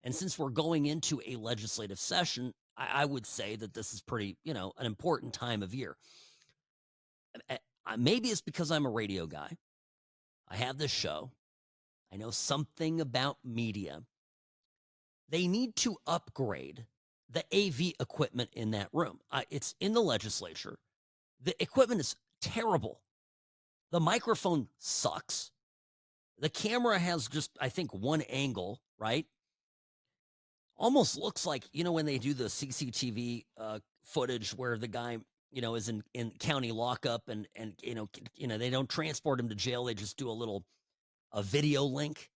S1: And since we're going into a legislative session, I would say that this is pretty, an important time of year. Maybe it's because I'm a radio guy. I have this show. I know something about media. They need to upgrade the AV equipment in that room. It's in the legislature. The equipment is terrible. The microphone sucks. The camera has just, I think, one angle, right? Almost looks like, when they do the CCTV footage where the guy, is in county lockup and they don't transport him to jail. They just do a video link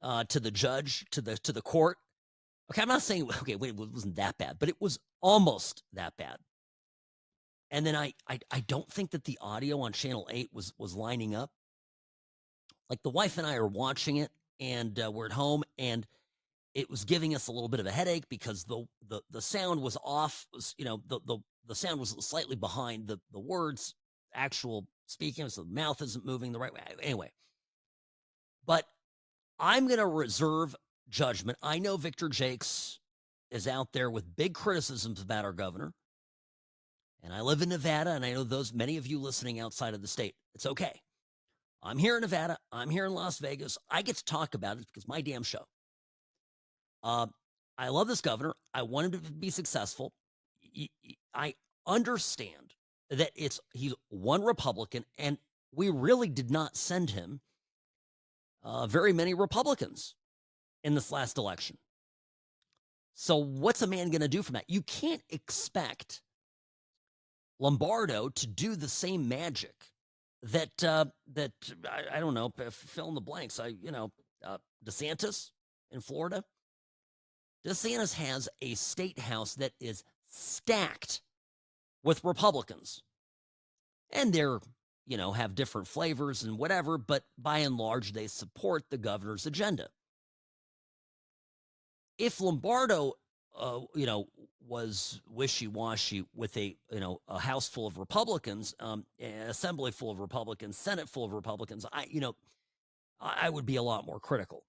S1: to the judge, to the court. Okay, I'm not saying, it wasn't that bad, but it was almost that bad. And then I don't think that the audio on Channel 8 was lining up. Like, the wife and I are watching it, and we're at home, and it was giving us a little bit of a headache because the sound was off. The sound was slightly behind the words, actual speaking, so the mouth isn't moving the right way. Anyway, but I'm going to reserve judgment. I know Victor Jakes is out there with big criticisms about our governor. And I live in Nevada, and I know many of you listening outside of the state. It's okay. I'm here in Nevada. I'm here in Las Vegas. I get to talk about it because my damn show. I love this governor. I want him to be successful. I understand that he's one Republican, and we really did not send him very many Republicans in this last election. So what's a man going to do from that? You can't expect Lombardo to do the same magic that I don't know, fill in the blanks. DeSantis in Florida. DeSantis has a state house that is stacked with Republicans. And they're, have different flavors and whatever, but by and large, they support the governor's agenda. If Lombardo, was wishy-washy with a house full of Republicans, an assembly full of Republicans, Senate full of Republicans, I would be a lot more critical.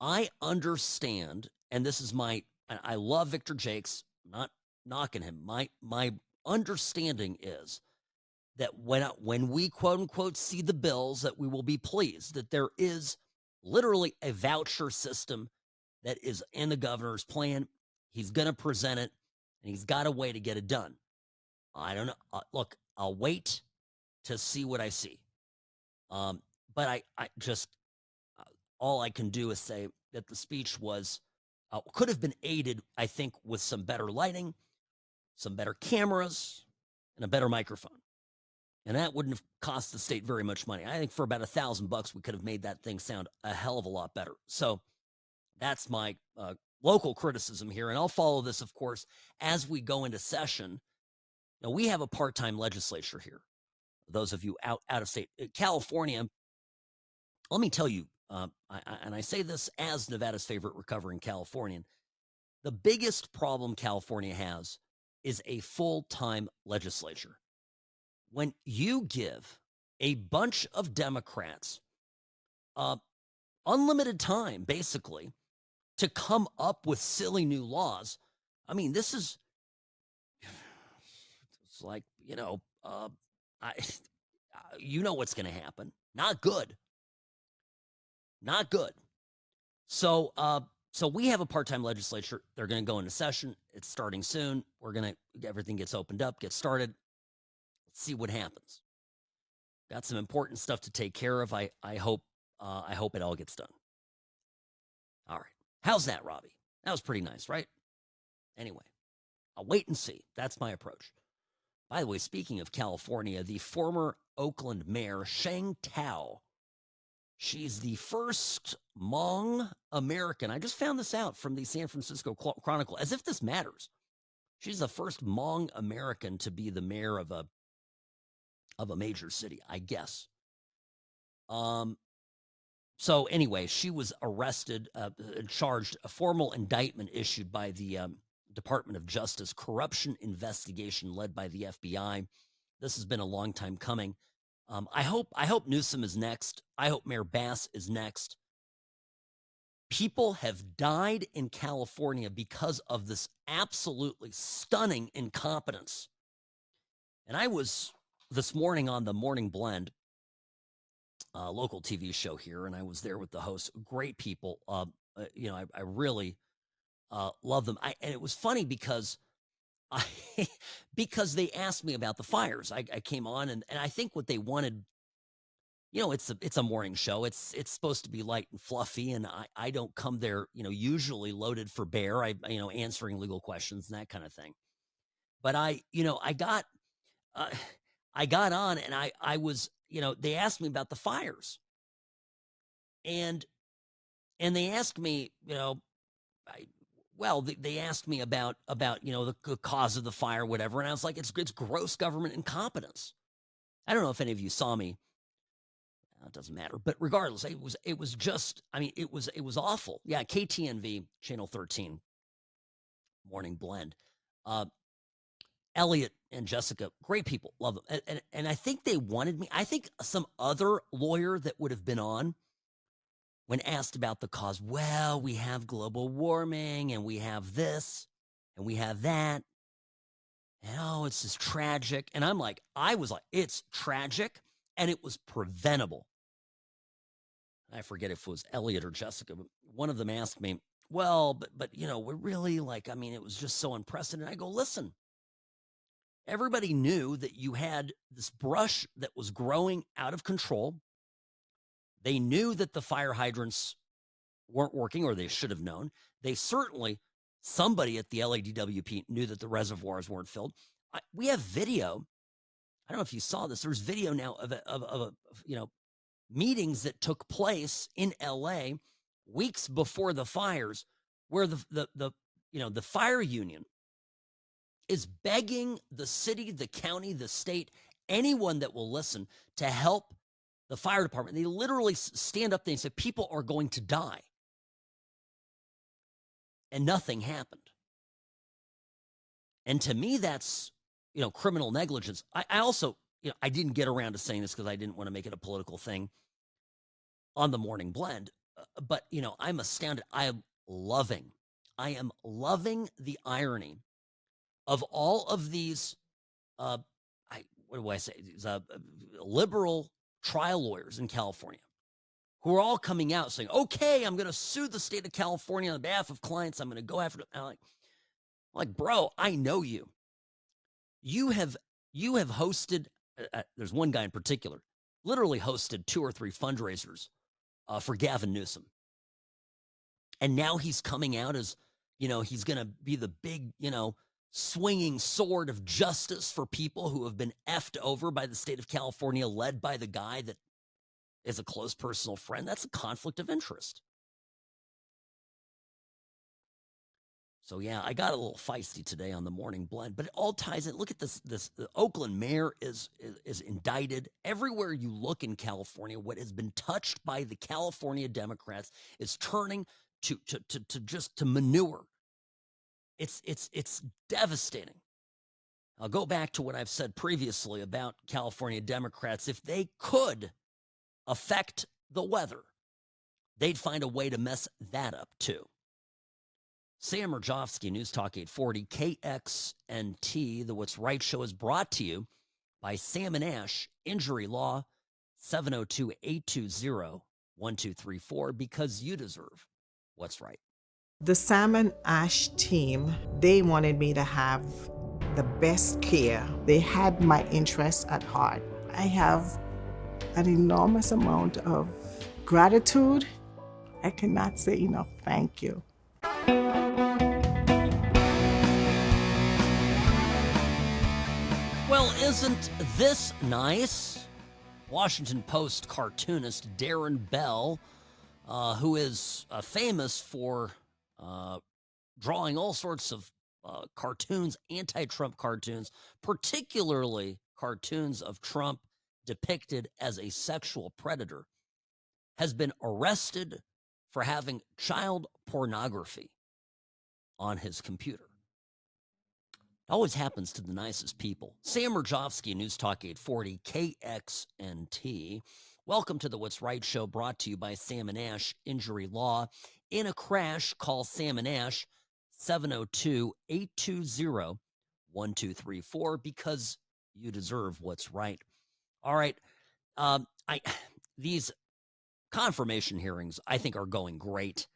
S1: I understand, and this is I love Victor Jakes, not knocking him. My understanding is that when we quote unquote see the bills, that we will be pleased that there is literally a voucher system that is in the governor's plan. He's going to present it, and he's got a way to get it done. I don't know. Look, I'll wait to see what I see. But I just, all I can do is say that the speech was, could have been aided, I think, with some better lighting, some better cameras, and a better microphone. And that wouldn't have cost the state very much money. I think for about $1,000, we could have made that thing sound a hell of a lot better. So that's my local criticism here. And I'll follow this, of course, as we go into session. Now, we have a part-time legislature here. Those of you out of state. California, let me tell you, and I say this as Nevada's favorite recovering Californian, the biggest problem California has is a full-time legislature. When you give a bunch of Democrats unlimited time, basically, to come up with silly new laws, I mean, this is, it's like, you know what's going to happen. Not good. Not good. So we have a part-time legislature. They're going to go into session. It's starting soon. Everything gets opened up, gets started. Let's see what happens. Got some important stuff to take care of. I hope it all gets done. All right. How's that, Robbie? That was pretty nice, right? Anyway, I'll wait and see. That's my approach. By the way, speaking of California, the former Oakland mayor, Sheng Tao, she's the first Hmong American. I just found this out from the San Francisco Chronicle, as if this matters. She's the first Hmong American to be the mayor of a major city, I guess. So anyway, she was arrested, charged, a formal indictment issued by the Department of Justice, corruption investigation led by the FBI. This has been a long time coming. I hope Newsom is next. I hope Mayor Bass is next. People have died in California because of this absolutely stunning incompetence. And I was this morning on the Morning Blend, local TV show here, and I was there with the hosts. Great people. I really love them. And it was funny because because they asked me about the fires. I came on, and I think what they wanted, it's a morning show. It's supposed to be light and fluffy, and I don't come there, usually loaded for bear. Answering legal questions and that kind of thing. But I got on, and I was, they asked me about the fires, and they asked me, they asked me about the cause of the fire, whatever, and I was like, it's gross government incompetence. I don't know if any of you saw me. It doesn't matter, but regardless, it was just, it was awful. Yeah, KTNV channel 13, Morning Blend. Elliot and Jessica, great people, love them, and I think they wanted me. I think some other lawyer that would have been on, when asked about the cause, well, we have global warming, and we have this, and we have that, and it's just tragic. And I was like, it's tragic, and it was preventable. I forget if it was Elliot or Jessica, but one of them asked me, well, but we're really it was just so unprecedented. I go, listen, everybody knew that you had this brush that was growing out of control. They knew that the fire hydrants weren't working, or they should have known. Somebody at the LADWP knew that the reservoirs weren't filled. We have video. I don't know if you saw this. There's video now of meetings that took place in LA weeks before the fires, where the fire union is begging the city, the county, the state, anyone that will listen to help the fire department. They literally stand up there and say, people are going to die. And nothing happened. And to me, that's, criminal negligence. I also, I didn't get around to saying this because I didn't want to make it a political thing on the Morning Blend. But, I'm astounded. I am loving the irony of all of these, these liberal trial lawyers in California who are all coming out saying, okay, I'm going to sue the state of California on behalf of clients. I'm going to go after them. I'm like, bro, I know you. You have hosted there's one guy in particular, literally hosted 2 or 3 fundraisers for Gavin Newsom. And now he's coming out as, he's going to be the big, swinging sword of justice for people who have been effed over by the state of California, led by the guy that is a close personal friend. That's a conflict of interest. So, yeah, I got a little feisty today on the morning blend, but it all ties in. Look at this. The Oakland mayor is indicted. Everywhere you look in California, what has been touched by the California Democrats is turning to manure. It's devastating. I'll go back to what I've said previously about California Democrats. If they could affect the weather, they'd find a way to mess that up too. Sam Mirejovsky, News Talk 840, KXNT, the What's Right show is brought to you by Sam and Ash Injury Law, 702-820-1234, because you deserve what's right.
S8: The Sam and Ash team, they wanted me to have the best care. They had my interests at heart. I have an enormous amount of gratitude. I cannot say enough thank you.
S1: Well, isn't this nice? Washington Post cartoonist Darren Bell, who is famous for drawing all sorts of cartoons, anti-Trump cartoons, particularly cartoons of Trump depicted as a sexual predator, has been arrested for having child pornography on his computer. It always happens to the nicest people. Sam Mirejovsky, News Talk 840, KXNT. Welcome to the What's Right show, brought to you by Sam and Ash Injury Law. In a crash, call Sam and Ash, 702-820-1234, because you deserve what's right. All right. These confirmation hearings, I think, are going great.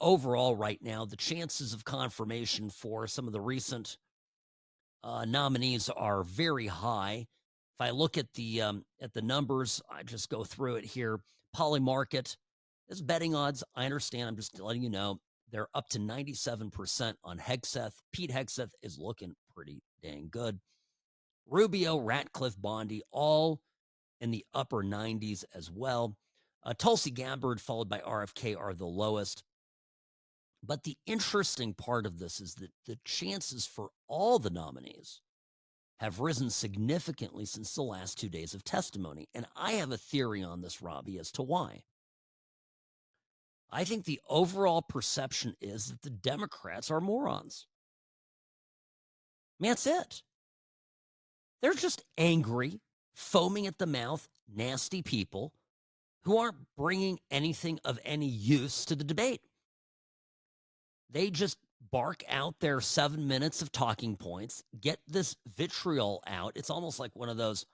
S1: Overall, right now, the chances of confirmation for some of the recent nominees are very high. If I look at the numbers, I just go through it here. Polymarket, this betting odds, I understand. I'm just letting you know, they're up to 97% on Hegseth. Pete Hegseth is looking pretty dang good. Rubio, Ratcliffe, Bondi, all in the upper 90s as well. Tulsi Gabbard, followed by RFK, are the lowest. But the interesting part of this is that the chances for all the nominees have risen significantly since the last 2 days of testimony. And I have a theory on this, Robbie, as to why. I think the overall perception is that the Democrats are morons. I mean, that's it. They're just angry, foaming at the mouth, nasty people who aren't bringing anything of any use to the debate. They just bark out their 7 minutes of talking points, get this vitriol out. It's almost like one of those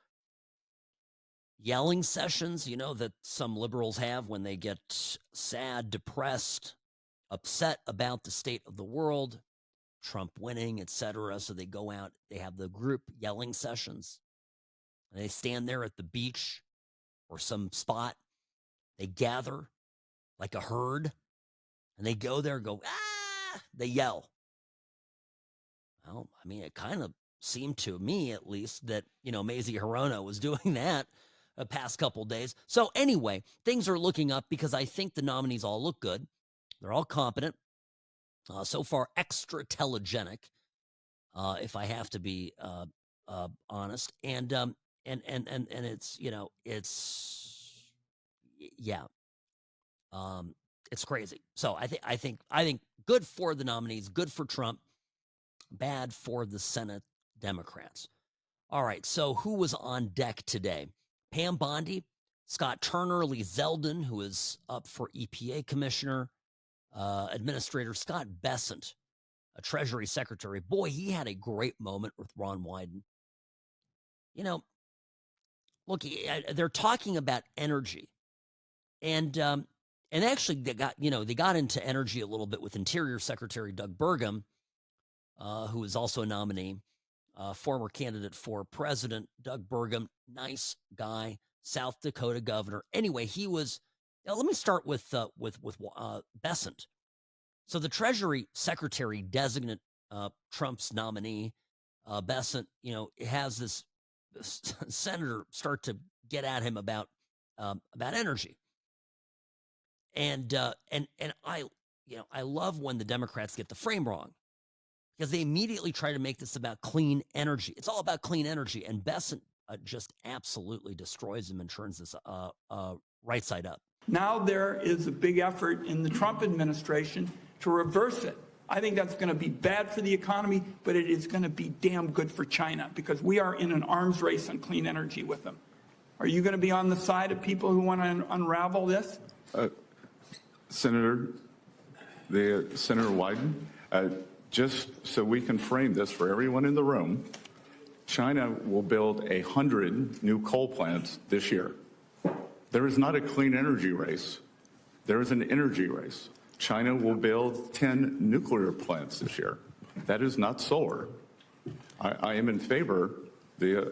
S1: yelling sessions, that some liberals have when they get sad, depressed, upset about the state of the world, Trump winning, etc. So they go out, they have the group yelling sessions. And they stand there at the beach or some spot. They gather like a herd, and they go there and go, they yell. Well, I mean, it kind of seemed to me, at least, that, Mazie Hirono was doing that the past couple days. So anyway, things are looking up because I think the nominees all look good. They're all competent. So far, extra telegenic, if I have to be honest. And it's, it's crazy. So I think good for the nominees, good for Trump, bad for the Senate Democrats. All right, so who was on deck today? Pam Bondi, Scott Turner, Lee Zeldin, who is up for EPA Commissioner, Administrator Scott Bessent, a Treasury Secretary. Boy, he had a great moment with Ron Wyden. Look, they're talking about energy. And actually, they got into energy a little bit with Interior Secretary Doug Burgum, who is also a nominee. former candidate for president, Doug Burgum, nice guy, South Dakota governor. Anyway, he was. Now let me start with Bessent. So the Treasury Secretary designate, Trump's nominee, Bessent, has this senator start to get at him about energy, and I love when the Democrats get the frame wrong, because they immediately try to make this about clean energy. It's all about clean energy, and Bessent just absolutely destroys him and turns this right side up.
S9: Now there is a big effort in the Trump administration to reverse it. I think that's going to be bad for the economy, but it is going to be damn good for China, because we are in an arms race on clean energy with them. Are you going to be on the side of people who want to unravel this?
S10: Senator Wyden, just so we can frame this for everyone in the room, China will build 100 new coal plants this year. There is not a clean energy race. There is an energy race. China will build 10 nuclear plants this year. That is not solar. I am in favor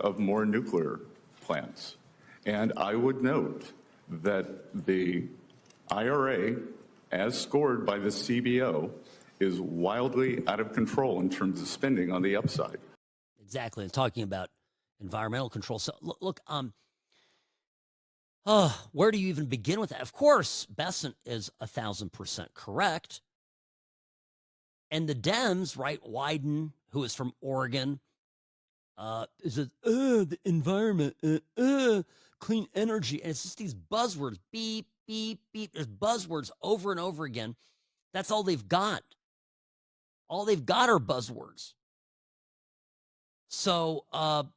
S10: of more nuclear plants. And I would note that the IRA, as scored by the CBO, is wildly out of control in terms of spending on the upside.
S1: Exactly. And talking about environmental control. So look, where do you even begin with that? Of course, Bessent is 1,000% correct. And the Dems, right, Wyden, who is from Oregon, says, the environment, clean energy. And it's just these buzzwords, beep, beep, beep. There's buzzwords over and over again. That's all they've got. All they've got are buzzwords. So no,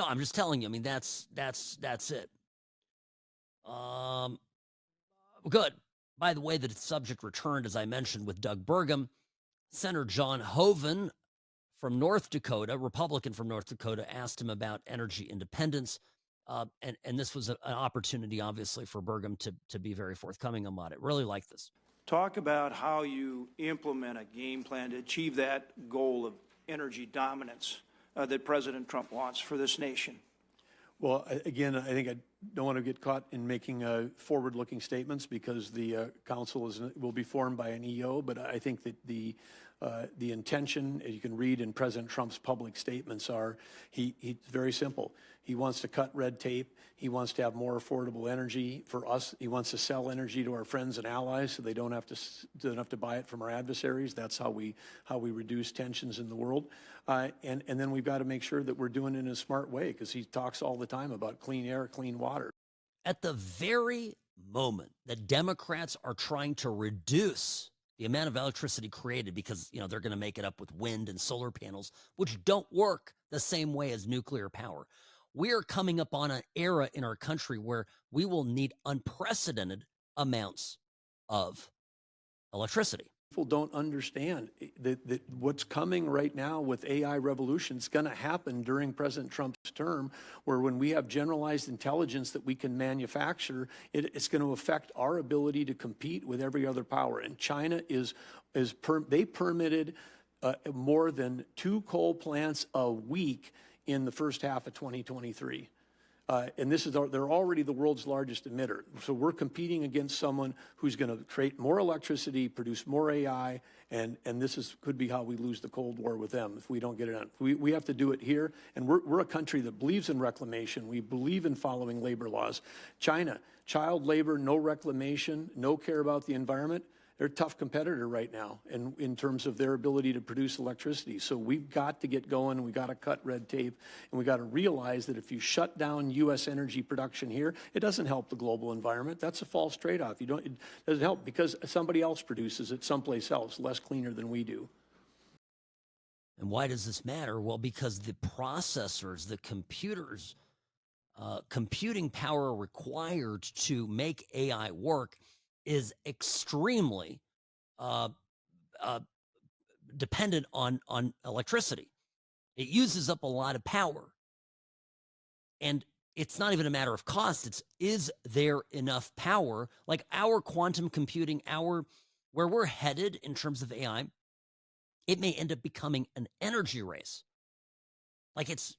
S1: I'm just telling you, I mean, that's it. Good. By the way, the subject returned, as I mentioned, with Doug Burgum. Senator John Hoeven from North Dakota, Republican from North Dakota, asked him about energy independence. And this was an opportunity, obviously, for Burgum to be very forthcoming about it. Really like this.
S11: Talk about how you implement a game plan to achieve that goal of energy dominance that President Trump wants for this nation.
S12: Well, again, I think I don't want to get caught in making forward-looking statements, because the council will be formed by an EO. But I think that the intention, as you can read in President Trump's public statements, he's very simple. He wants to cut red tape. He wants to have more affordable energy for us. He wants to sell energy to our friends and allies, so they don't have to buy it from our adversaries. That's how we reduce tensions in the world. And then we've got to make sure that we're doing it in a smart way, because he talks all the time about clean air, clean water.
S1: At the very moment that Democrats are trying to reduce the amount of electricity created, because they're going to make it up with wind and solar panels, which don't work the same way as nuclear power, we are coming up on an era in our country where we will need unprecedented amounts of electricity.
S12: People don't understand that what's coming right now with AI revolution is going to happen during President Trump's term, where when we have generalized intelligence that we can manufacture, it's going to affect our ability to compete with every other power. And China they permitted more than 2 coal plants a week in the first half of 2023. And they're already the world's largest emitter. So we're competing against someone who's going to create more electricity, produce more AI, and this could be how we lose the Cold War with them if we don't get it on. We have to do it here, and we're a country that believes in reclamation. We believe in following labor laws. China, child labor, no reclamation, no care about the environment. They're a tough competitor right now in terms of their ability to produce electricity. So we've got to get going. We've got to cut red tape. And we've got to realize that if you shut down U.S. energy production here, it doesn't help the global environment. That's a false trade-off. It doesn't help because somebody else produces it someplace else, less cleaner than we do.
S1: And why does this matter? Well, because the processors, the computers, computing power required to make AI work is extremely dependent on electricity. It uses up a lot of power. And it's not even a matter of cost. Is there enough power? Like our quantum computing, where we're headed in terms of AI, it may end up becoming an energy race. Like, it's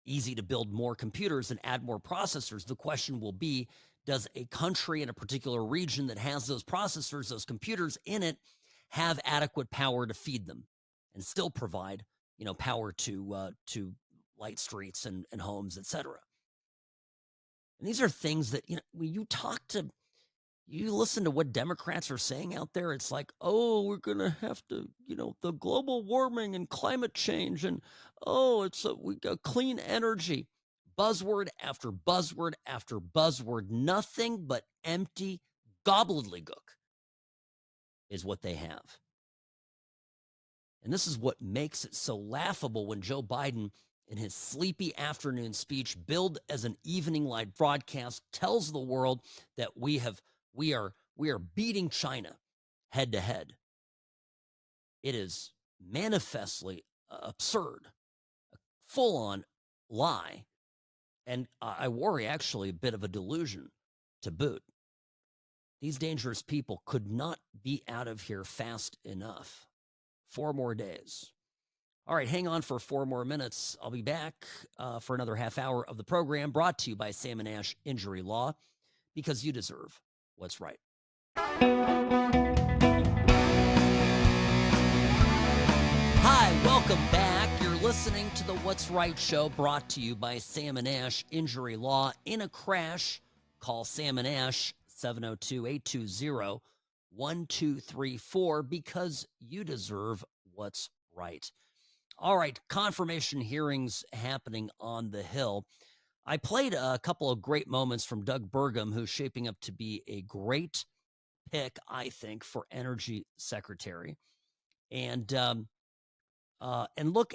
S1: easy to build more computers and add more processors. The question will be, does a country in a particular region that has those processors, those computers in it, have adequate power to feed them and still provide, power to light streets and homes, etc. And these are things that, when you listen to what Democrats are saying out there, it's like, oh, we're going to have to, the global warming and climate change, and we got clean energy. Buzzword after buzzword after buzzword, nothing but empty gobbledygook is what they have. And this is what makes it so laughable when Joe Biden, in his sleepy afternoon speech, billed as an evening light broadcast, tells the world that we are beating China head to head. It is manifestly absurd, a full-on lie, and I worry actually a bit of a delusion to boot. These dangerous people could not be out of here fast enough. 4 more days. All right, hang on for 4 more minutes. I'll be back for another half hour of the program, brought to you by Sam & Ash Injury Law, because you deserve what's right. Hi, welcome back. You're listening to the What's Right show, brought to you by Sam & Ash Injury Law. In a crash, call Sam & Ash, 702-820-1234, because you deserve what's right. All right, confirmation hearings happening on the Hill. I played a couple of great moments from Doug Burgum, who's shaping up to be a great pick, I think, for Energy Secretary. And look,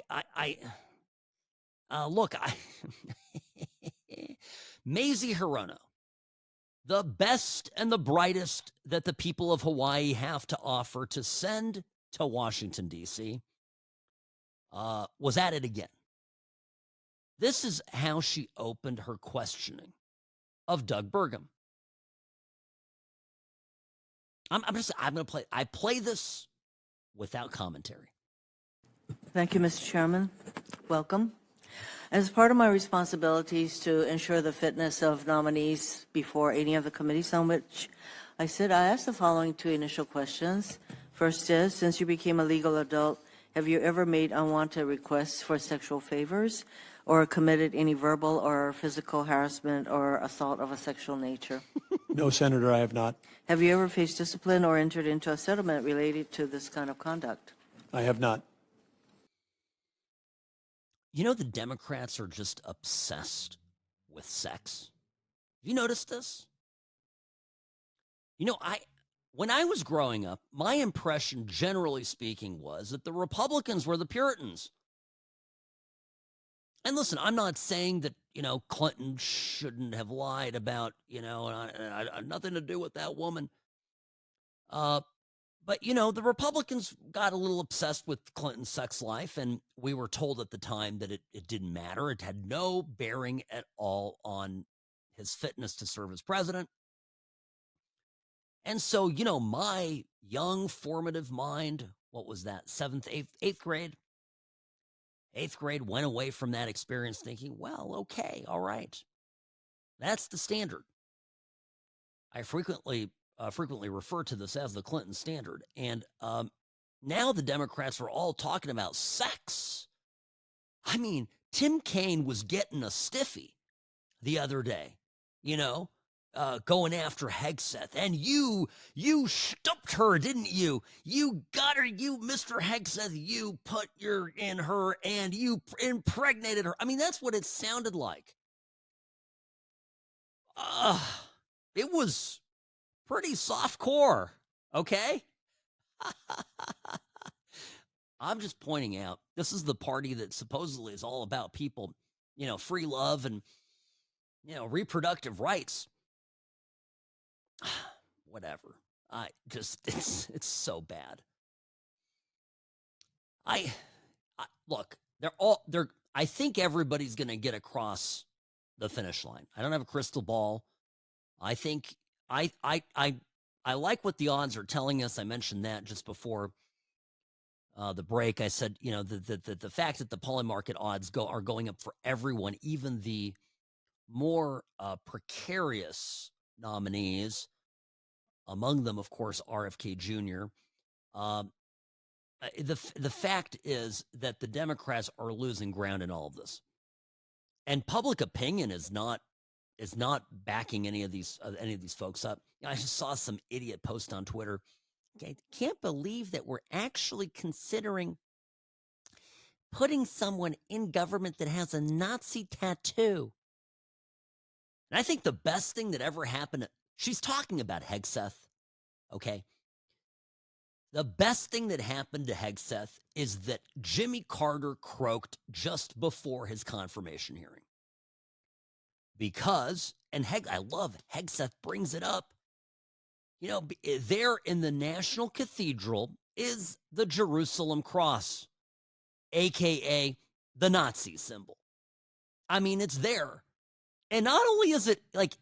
S1: Mazie Hirono, the best and the brightest that the people of Hawaii have to offer to send to Washington, D.C., was at it again. This is how she opened her questioning of Doug Burgum. I'm going to play. I play this without commentary.
S13: Thank you, Mr. Chairman. Welcome. As part of my responsibilities to ensure the fitness of nominees before any of the committees on which I sit, I asked the following 2 initial questions. First is, since you became a legal adult, have you ever made unwanted requests for sexual favors or committed any verbal or physical harassment or assault of a sexual nature?
S12: No, Senator, I have not.
S13: Have you ever faced discipline or entered into a settlement related to this kind of conduct?
S12: I have not.
S1: The Democrats are just obsessed with sex. Have you noticed this? When I was growing up, my impression, generally speaking, was that the Republicans were the Puritans. And listen, I'm not saying that, Clinton shouldn't have lied about, I had nothing to do with that woman. But, the Republicans got a little obsessed with Clinton's sex life, and we were told at the time that it didn't matter. It had no bearing at all on his fitness to serve as president. And so, my young, formative mind, what was that, 7th, 8th grade? 8th grade went away from that experience thinking, well, okay, all right. That's the standard. I frequently refer to this as the Clinton standard. And now the Democrats are all talking about sex. I mean, Tim Kaine was getting a stiffy the other day, going after Hegseth. And you stumped her, didn't you? You got her, you, Mr. Hegseth, you put your in her and you impregnated her. I mean, that's what it sounded like. It was pretty soft core, okay? I'm just pointing out, this is the party that supposedly is all about people, free love and, reproductive rights. Whatever. It's so bad. Look, I think everybody's going to get across the finish line. I don't have a crystal ball. I think I like what the odds are telling us. I mentioned that just before the break, I said, the fact that the polling market odds are going up for everyone, even the more precarious nominees, among them, of course, RFK Jr. The fact is that the Democrats are losing ground in all of this, and public opinion is not backing any of these folks up. I just saw some idiot post on Twitter. Okay, can't believe that we're actually considering putting someone in government that has a Nazi tattoo. And I think the best thing that ever happened, she's talking about Hegseth, okay? The best thing that happened to Hegseth is that Jimmy Carter croaked just before his confirmation hearing. Because, and I love Hegseth brings it up, there in the National Cathedral is the Jerusalem cross, a.k.a. the Nazi symbol. I mean, it's there. And not only is it like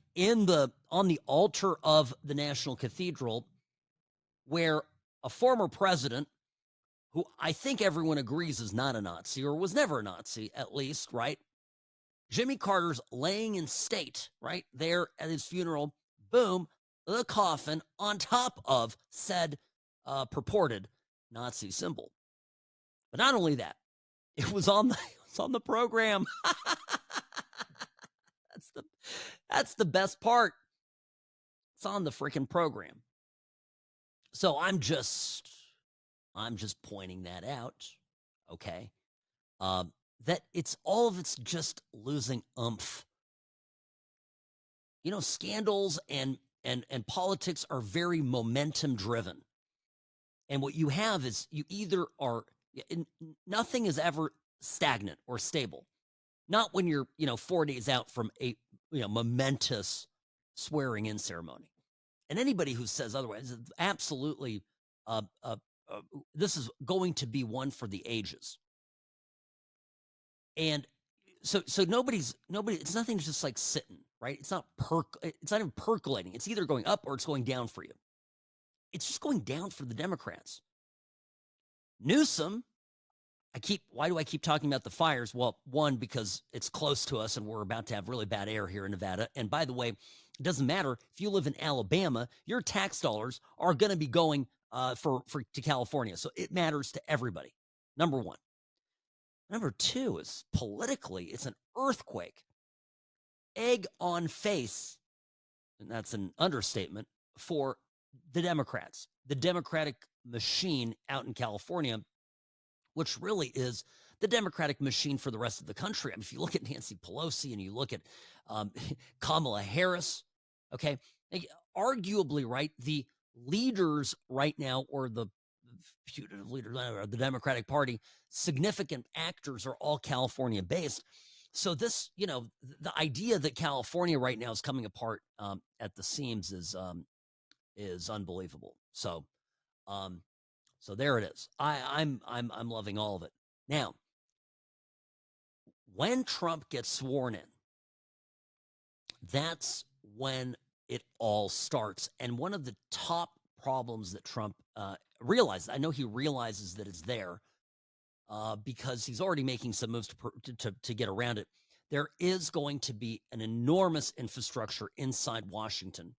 S1: on the altar of the National Cathedral, where a former president, who I think everyone agrees is not a Nazi or was never a Nazi, at least, right? Jimmy Carter's laying in state, right there at his funeral. Boom, the coffin on top of said purported Nazi symbol. But not only that, it was on the program. That's the best part. It's on the freaking program. So I'm just pointing that out, okay? That it's just losing oomph. Scandals and politics are very momentum driven. And what you have is you either are, nothing is ever stagnant or stable. Not when you're, 4 days out from a, momentous swearing in ceremony. And anybody who says otherwise is absolutely, this is going to be one for the ages. And so it's nothing just like sitting, right? It's not even percolating. It's either going up or it's going down for you. It's just going down for the Democrats. Newsom, why do I keep talking about the fires? Well, one, because it's close to us and we're about to have really bad air here in Nevada. And by the way, it doesn't matter if you live in Alabama, your tax dollars are going to be going to California. So it matters to everybody. Number one. Number two is politically, it's an earthquake. Egg on face, and that's an understatement, for the Democrats. The Democratic machine out in California, which really is the Democratic machine for the rest of the country. I mean, if you look at Nancy Pelosi and you look at Kamala Harris, okay, arguably, right, the leaders right now, or the putative leaders of the Democratic Party, significant actors are all California based. So this, the idea that California right now is coming apart at the seams is unbelievable. So there it is. I'm loving all of it. Now, when Trump gets sworn in, that's when it all starts. And one of the top problems that Trump realizes, I know he realizes that it's there because he's already making some moves to get around it. There is going to be an enormous infrastructure inside Washington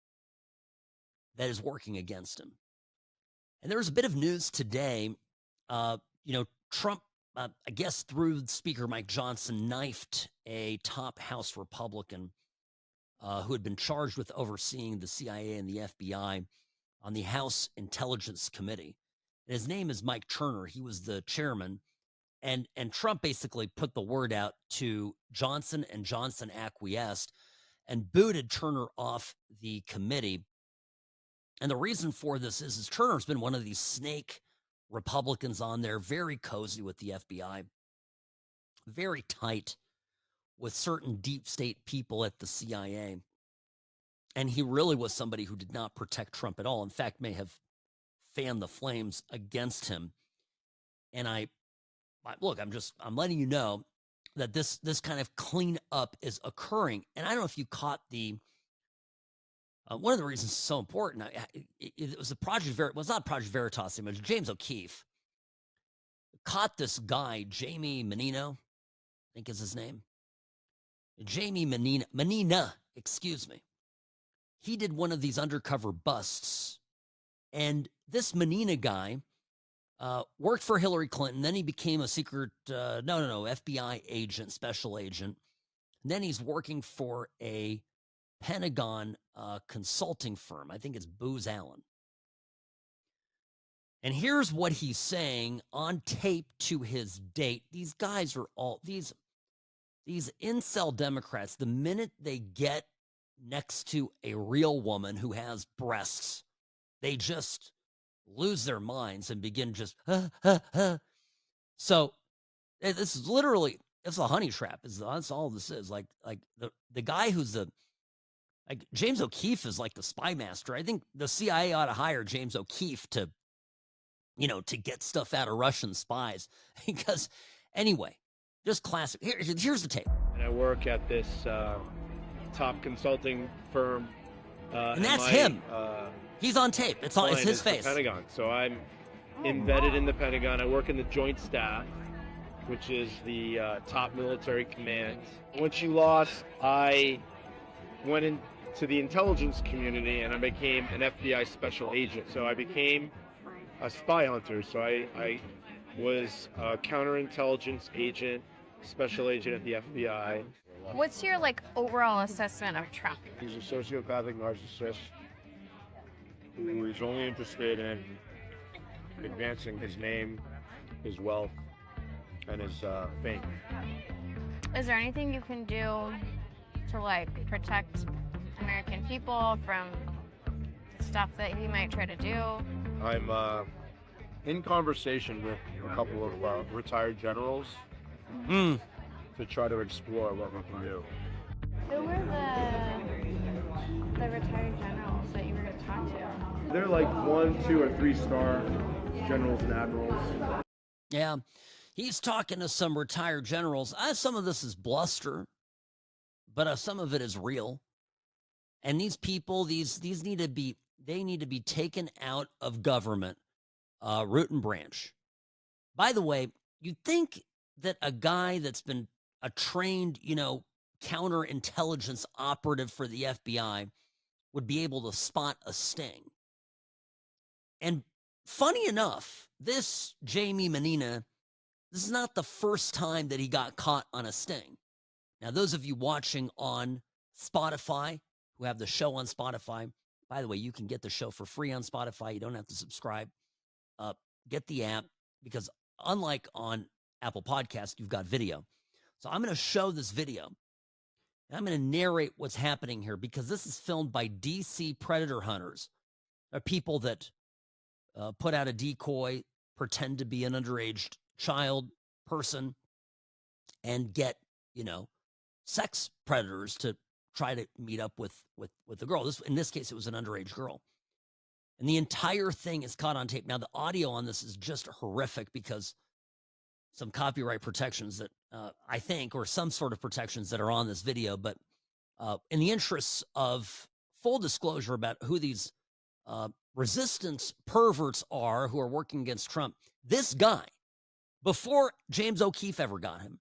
S1: that is working against him. And there was a bit of news today. Trump, I guess through Speaker Mike Johnson, knifed a top House Republican who had been charged with overseeing the CIA and the FBI on the House Intelligence Committee. And his name is Mike Turner. He was the chairman. And Trump basically put the word out to Johnson, and Johnson acquiesced and booted Turner off the committee. And the reason for this is Turner's been one of these snake Republicans on there, very cozy with the FBI, very tight with certain deep state people at the CIA. And he really was somebody who did not protect Trump at all. In fact, may have fanned the flames against him. And look, I'm letting you know that this kind of cleanup is occurring. And I don't know if you caught one of the reasons it's so important. It was a Project Veritas. Well, it's not Project Veritas, it was James O'Keefe. caught this guy, Jamie Menino, I think is his name. Jamie Menina, excuse me. He did one of these undercover busts. And this Menina guy worked for Hillary Clinton. Then he became a secret, FBI agent, special agent. And then he's working for a Pentagon consulting firm. I think it's Booz Allen. And here's what he's saying on tape to his date. These guys are all, these incel Democrats, the minute they get next to a real woman who has breasts, they just lose their minds and begin just, So this is literally, it's a honey trap. That's all this is. Like the guy who's like James O'Keefe is like the spy master. I think the CIA ought to hire James O'Keefe to get stuff out of Russian spies. Because anyway, just classic. Here's the tape.
S14: And I work at this top consulting firm.
S1: And that's him. He's on tape. It's his face.
S14: The Pentagon. So I'm embedded in the Pentagon. I work in the Joint Staff, which is the top military command. Once you lost, I went into the intelligence community and I became an FBI special agent. So I became a spy hunter. So I was a counterintelligence agent, special agent at the FBI.
S2: What's your overall assessment of Trump?
S14: He's a sociopathic narcissist who is only interested in advancing his name, his wealth, and his fame.
S2: Is there anything you can do to protect American people from the stuff that he might try to do?
S14: I'm in conversation with a couple of retired generals to try to explore what we can do.
S2: Who were the retired generals that you were going to talk to?
S14: They're like 1, 2, or 3-star generals and admirals.
S1: Yeah, he's talking to some retired generals. Some of this is bluster, but some of it is real. And these people, these need to be taken out of government, root and branch. By the way, you'd think that a guy that's been a trained, counterintelligence operative for the FBI would be able to spot a sting. And funny enough, this Jamie Menina, this is not the first time that he got caught on a sting. Now, those of you watching on Spotify, who have the show on Spotify, by the way, you can get the show for free on Spotify. You don't have to subscribe. Get the app, because unlike on Apple Podcast, you've got video. So I'm going to show this video. And I'm going to narrate what's happening here, because this is filmed by DC predator hunters. They're people that put out a decoy, pretend to be an underage child person, and get, sex predators to try to meet up with the girl. In this case, it was an underage girl. And the entire thing is caught on tape. Now, the audio on this is just horrific because some copyright protections that I think, or some sort of protections that are on this video. But in the interests of full disclosure about who these resistance perverts are who are working against Trump, this guy, before James O'Keefe ever got him,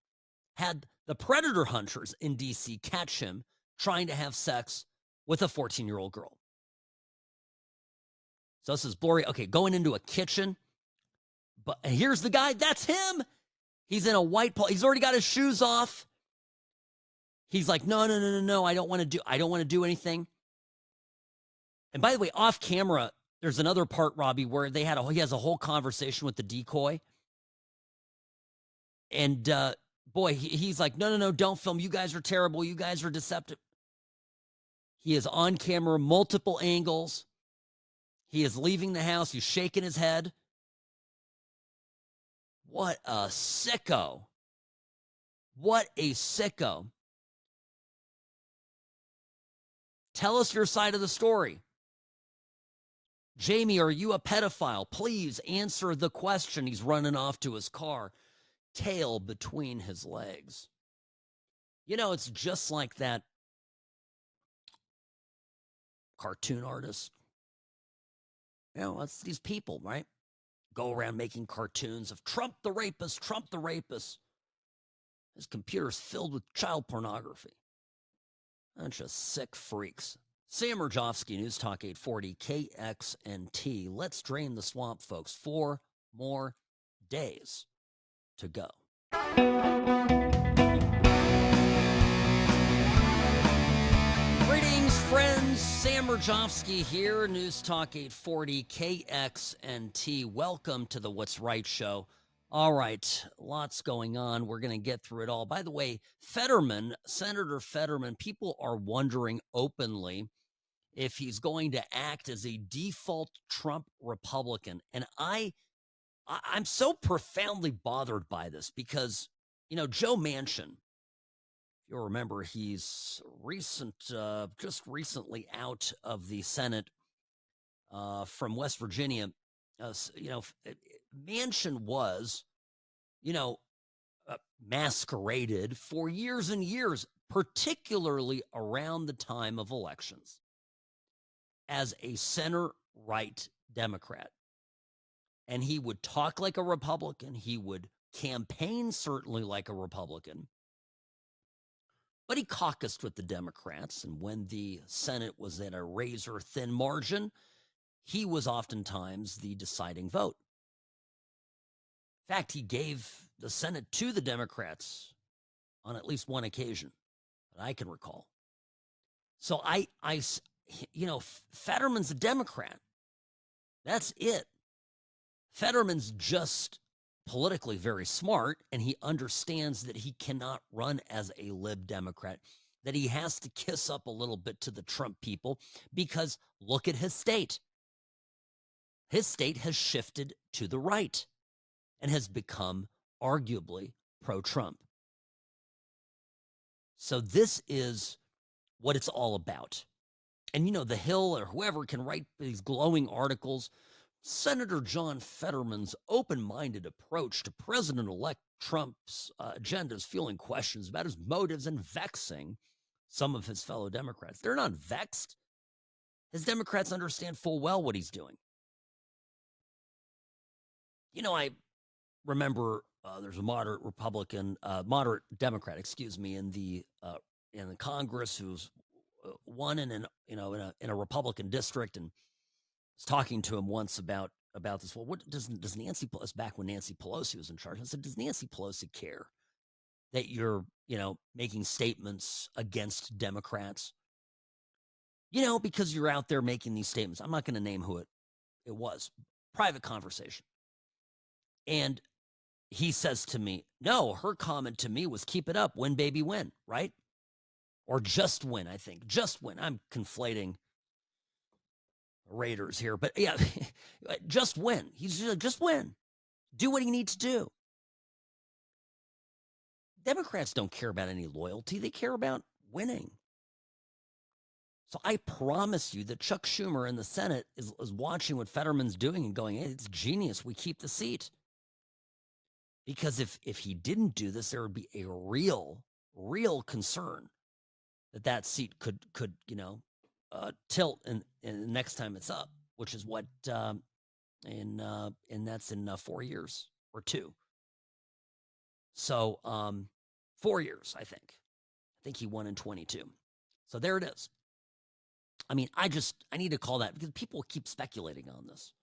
S1: had the predator hunters in D.C. catch him trying to have sex with a 14-year-old girl. So this is blurry. Okay, going into a kitchen. But here's the guy. That's him. He's in a white polo. He's already got his shoes off. He's like, no. I don't want to do anything. And by the way, off camera, there's another part, Robbie, where he has a whole conversation with the decoy. And boy, he's like, no, don't film. You guys are terrible. You guys are deceptive. He is on camera, multiple angles. He is leaving the house. He's shaking his head. What a sicko. What a sicko. Tell us your side of the story. Jamie, are you a pedophile? Please answer the question. He's running off to his car, tail between his legs. It's just like that cartoon artist. It's these people, right? go around making cartoons of Trump the rapist, Trump the rapist. His computer's filled with child pornography. Bunch of sick freaks. Sam Mirejovsky, News Talk 840, KXNT. Let's drain the swamp, folks. 4 more days to go. Greetings, friends. Sam Mirejovsky here, News Talk 840, KXNT. Welcome to the What's Right show. All right, lots going on. We're going to get through it all. By the way, Fetterman, Senator Fetterman, people are wondering openly if he's going to act as a default Trump Republican. And I'm so profoundly bothered by this because, you know, Joe Manchin, you'll remember he's just recently out of the Senate from West Virginia. Manchin was, masqueraded for years and years, particularly around the time of elections, as a center-right Democrat. And he would talk like a Republican. He would campaign certainly like a Republican. But he caucused with the Democrats, and when the Senate was at a razor-thin margin, he was oftentimes the deciding vote. In fact, he gave the Senate to the Democrats on at least one occasion that I can recall. So Fetterman's a Democrat. That's it. Fetterman's just politically very smart, and he understands that he cannot run as a lib Democrat, that he has to kiss up a little bit to the Trump people, because look at his state. His state has shifted to the right and has become arguably pro-Trump. So this is what it's all about. And, The Hill or whoever can write these glowing articles. Senator John Fetterman's open-minded approach to President-elect Trump's agenda is fueling questions about his motives and vexing some of his fellow Democrats. They're not vexed. His Democrats understand full well what he's doing. I remember there's a moderate Democrat, in the Congress who's won in a Republican district, and was talking to him once about this. Well, what does Nancy Pelosi, back when Nancy Pelosi was in charge, I said, does Nancy Pelosi care that you're, making statements against Democrats? Because you're out there making these statements. I'm not going to name who it was. Private conversation. And he says to me, no, her comment to me was keep it up, win, baby, win, right? Or just win, I think. Just win. I'm conflating Raiders here, but yeah, just win. He's just win. Do what you need to do. Democrats don't care about any loyalty. They care about winning. So I promise you that Chuck Schumer in the Senate is watching what Fetterman's doing and going, hey, it's genius. We keep the seat. Because if he didn't do this, there would be a real concern that seat could tilt and next time it's up, which is what and that's in 4 years or 2. So 4 years, I think he won in 22. So there it is. I mean, I need to call that, because people keep speculating on this.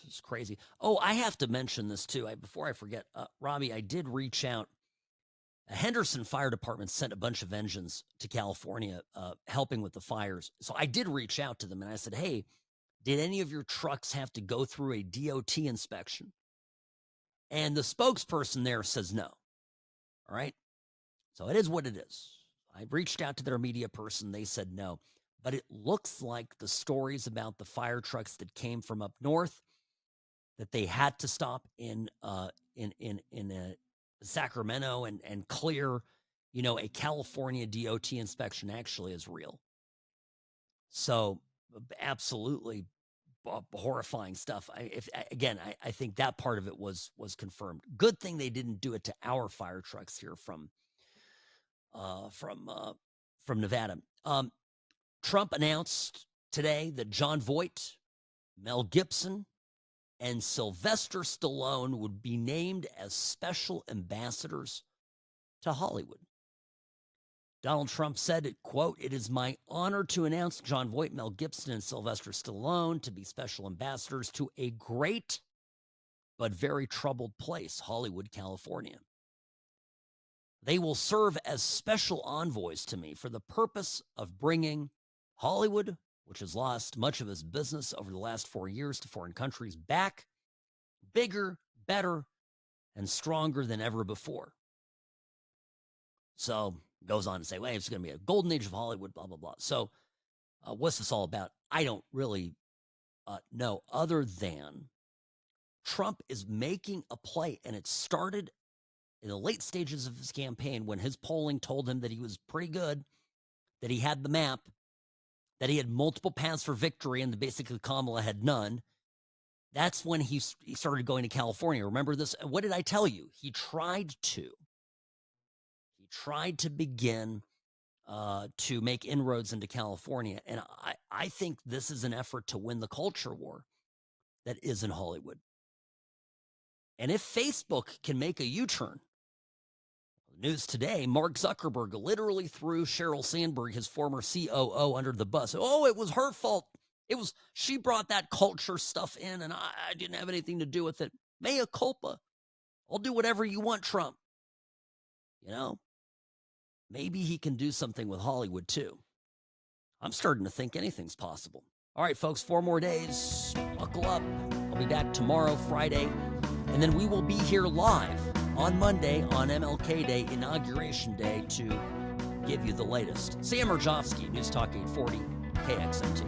S1: It's crazy. Oh, I have to mention this too. Before I forget, Robbie, I did reach out. Henderson Fire Department sent a bunch of engines to California helping with the fires. So I did reach out to them and I said, hey, did any of your trucks have to go through a DOT inspection? And the spokesperson there says no. All right. So it is what it is. I reached out to their media person. They said no. But it looks like the stories about the fire trucks that came from up north, that they had to stop in Sacramento and clear, a California DOT inspection actually is real. So absolutely horrifying stuff. I think that part of it was confirmed. Good thing they didn't do it to our fire trucks here from Nevada. Trump announced today that John Voight, Mel Gibson and Sylvester Stallone would be named as special ambassadors to Hollywood. Donald Trump said, quote, "It is my honor to announce Jon Voight, Mel Gibson, and Sylvester Stallone to be special ambassadors to a great but very troubled place, Hollywood, California. They will serve as special envoys to me for the purpose of bringing Hollywood, which has lost much of its business over the last 4 years to foreign countries, back bigger, better, and stronger than ever before." So goes on to say, well, it's going to be a golden age of Hollywood, blah, blah, blah. So what's this all about? I don't really know, other than Trump is making a play, and it started in the late stages of his campaign when his polling told him that he was pretty good, that he had the map, that he had multiple paths for victory, and that basically Kamala had none. That's when he started going to California. Remember this? What did I tell you? He tried to begin to make inroads into California. And I think this is an effort to win the culture war that is in Hollywood. And if Facebook can make a U-turn, news today, Mark Zuckerberg literally threw Sheryl Sandberg, his former COO, under the bus. Oh, it was her fault. She brought that culture stuff in, and I didn't have anything to do with it. Mea culpa. I'll do whatever you want, Trump. You know, maybe he can do something with Hollywood, too. I'm starting to think anything's possible. All right, folks, 4 more days. Buckle up. I'll be back tomorrow, Friday, and then we will be here live on Monday on MLK Day, Inauguration Day, to give you the latest. Sam Mirejovsky, News Talk 840, KXMT.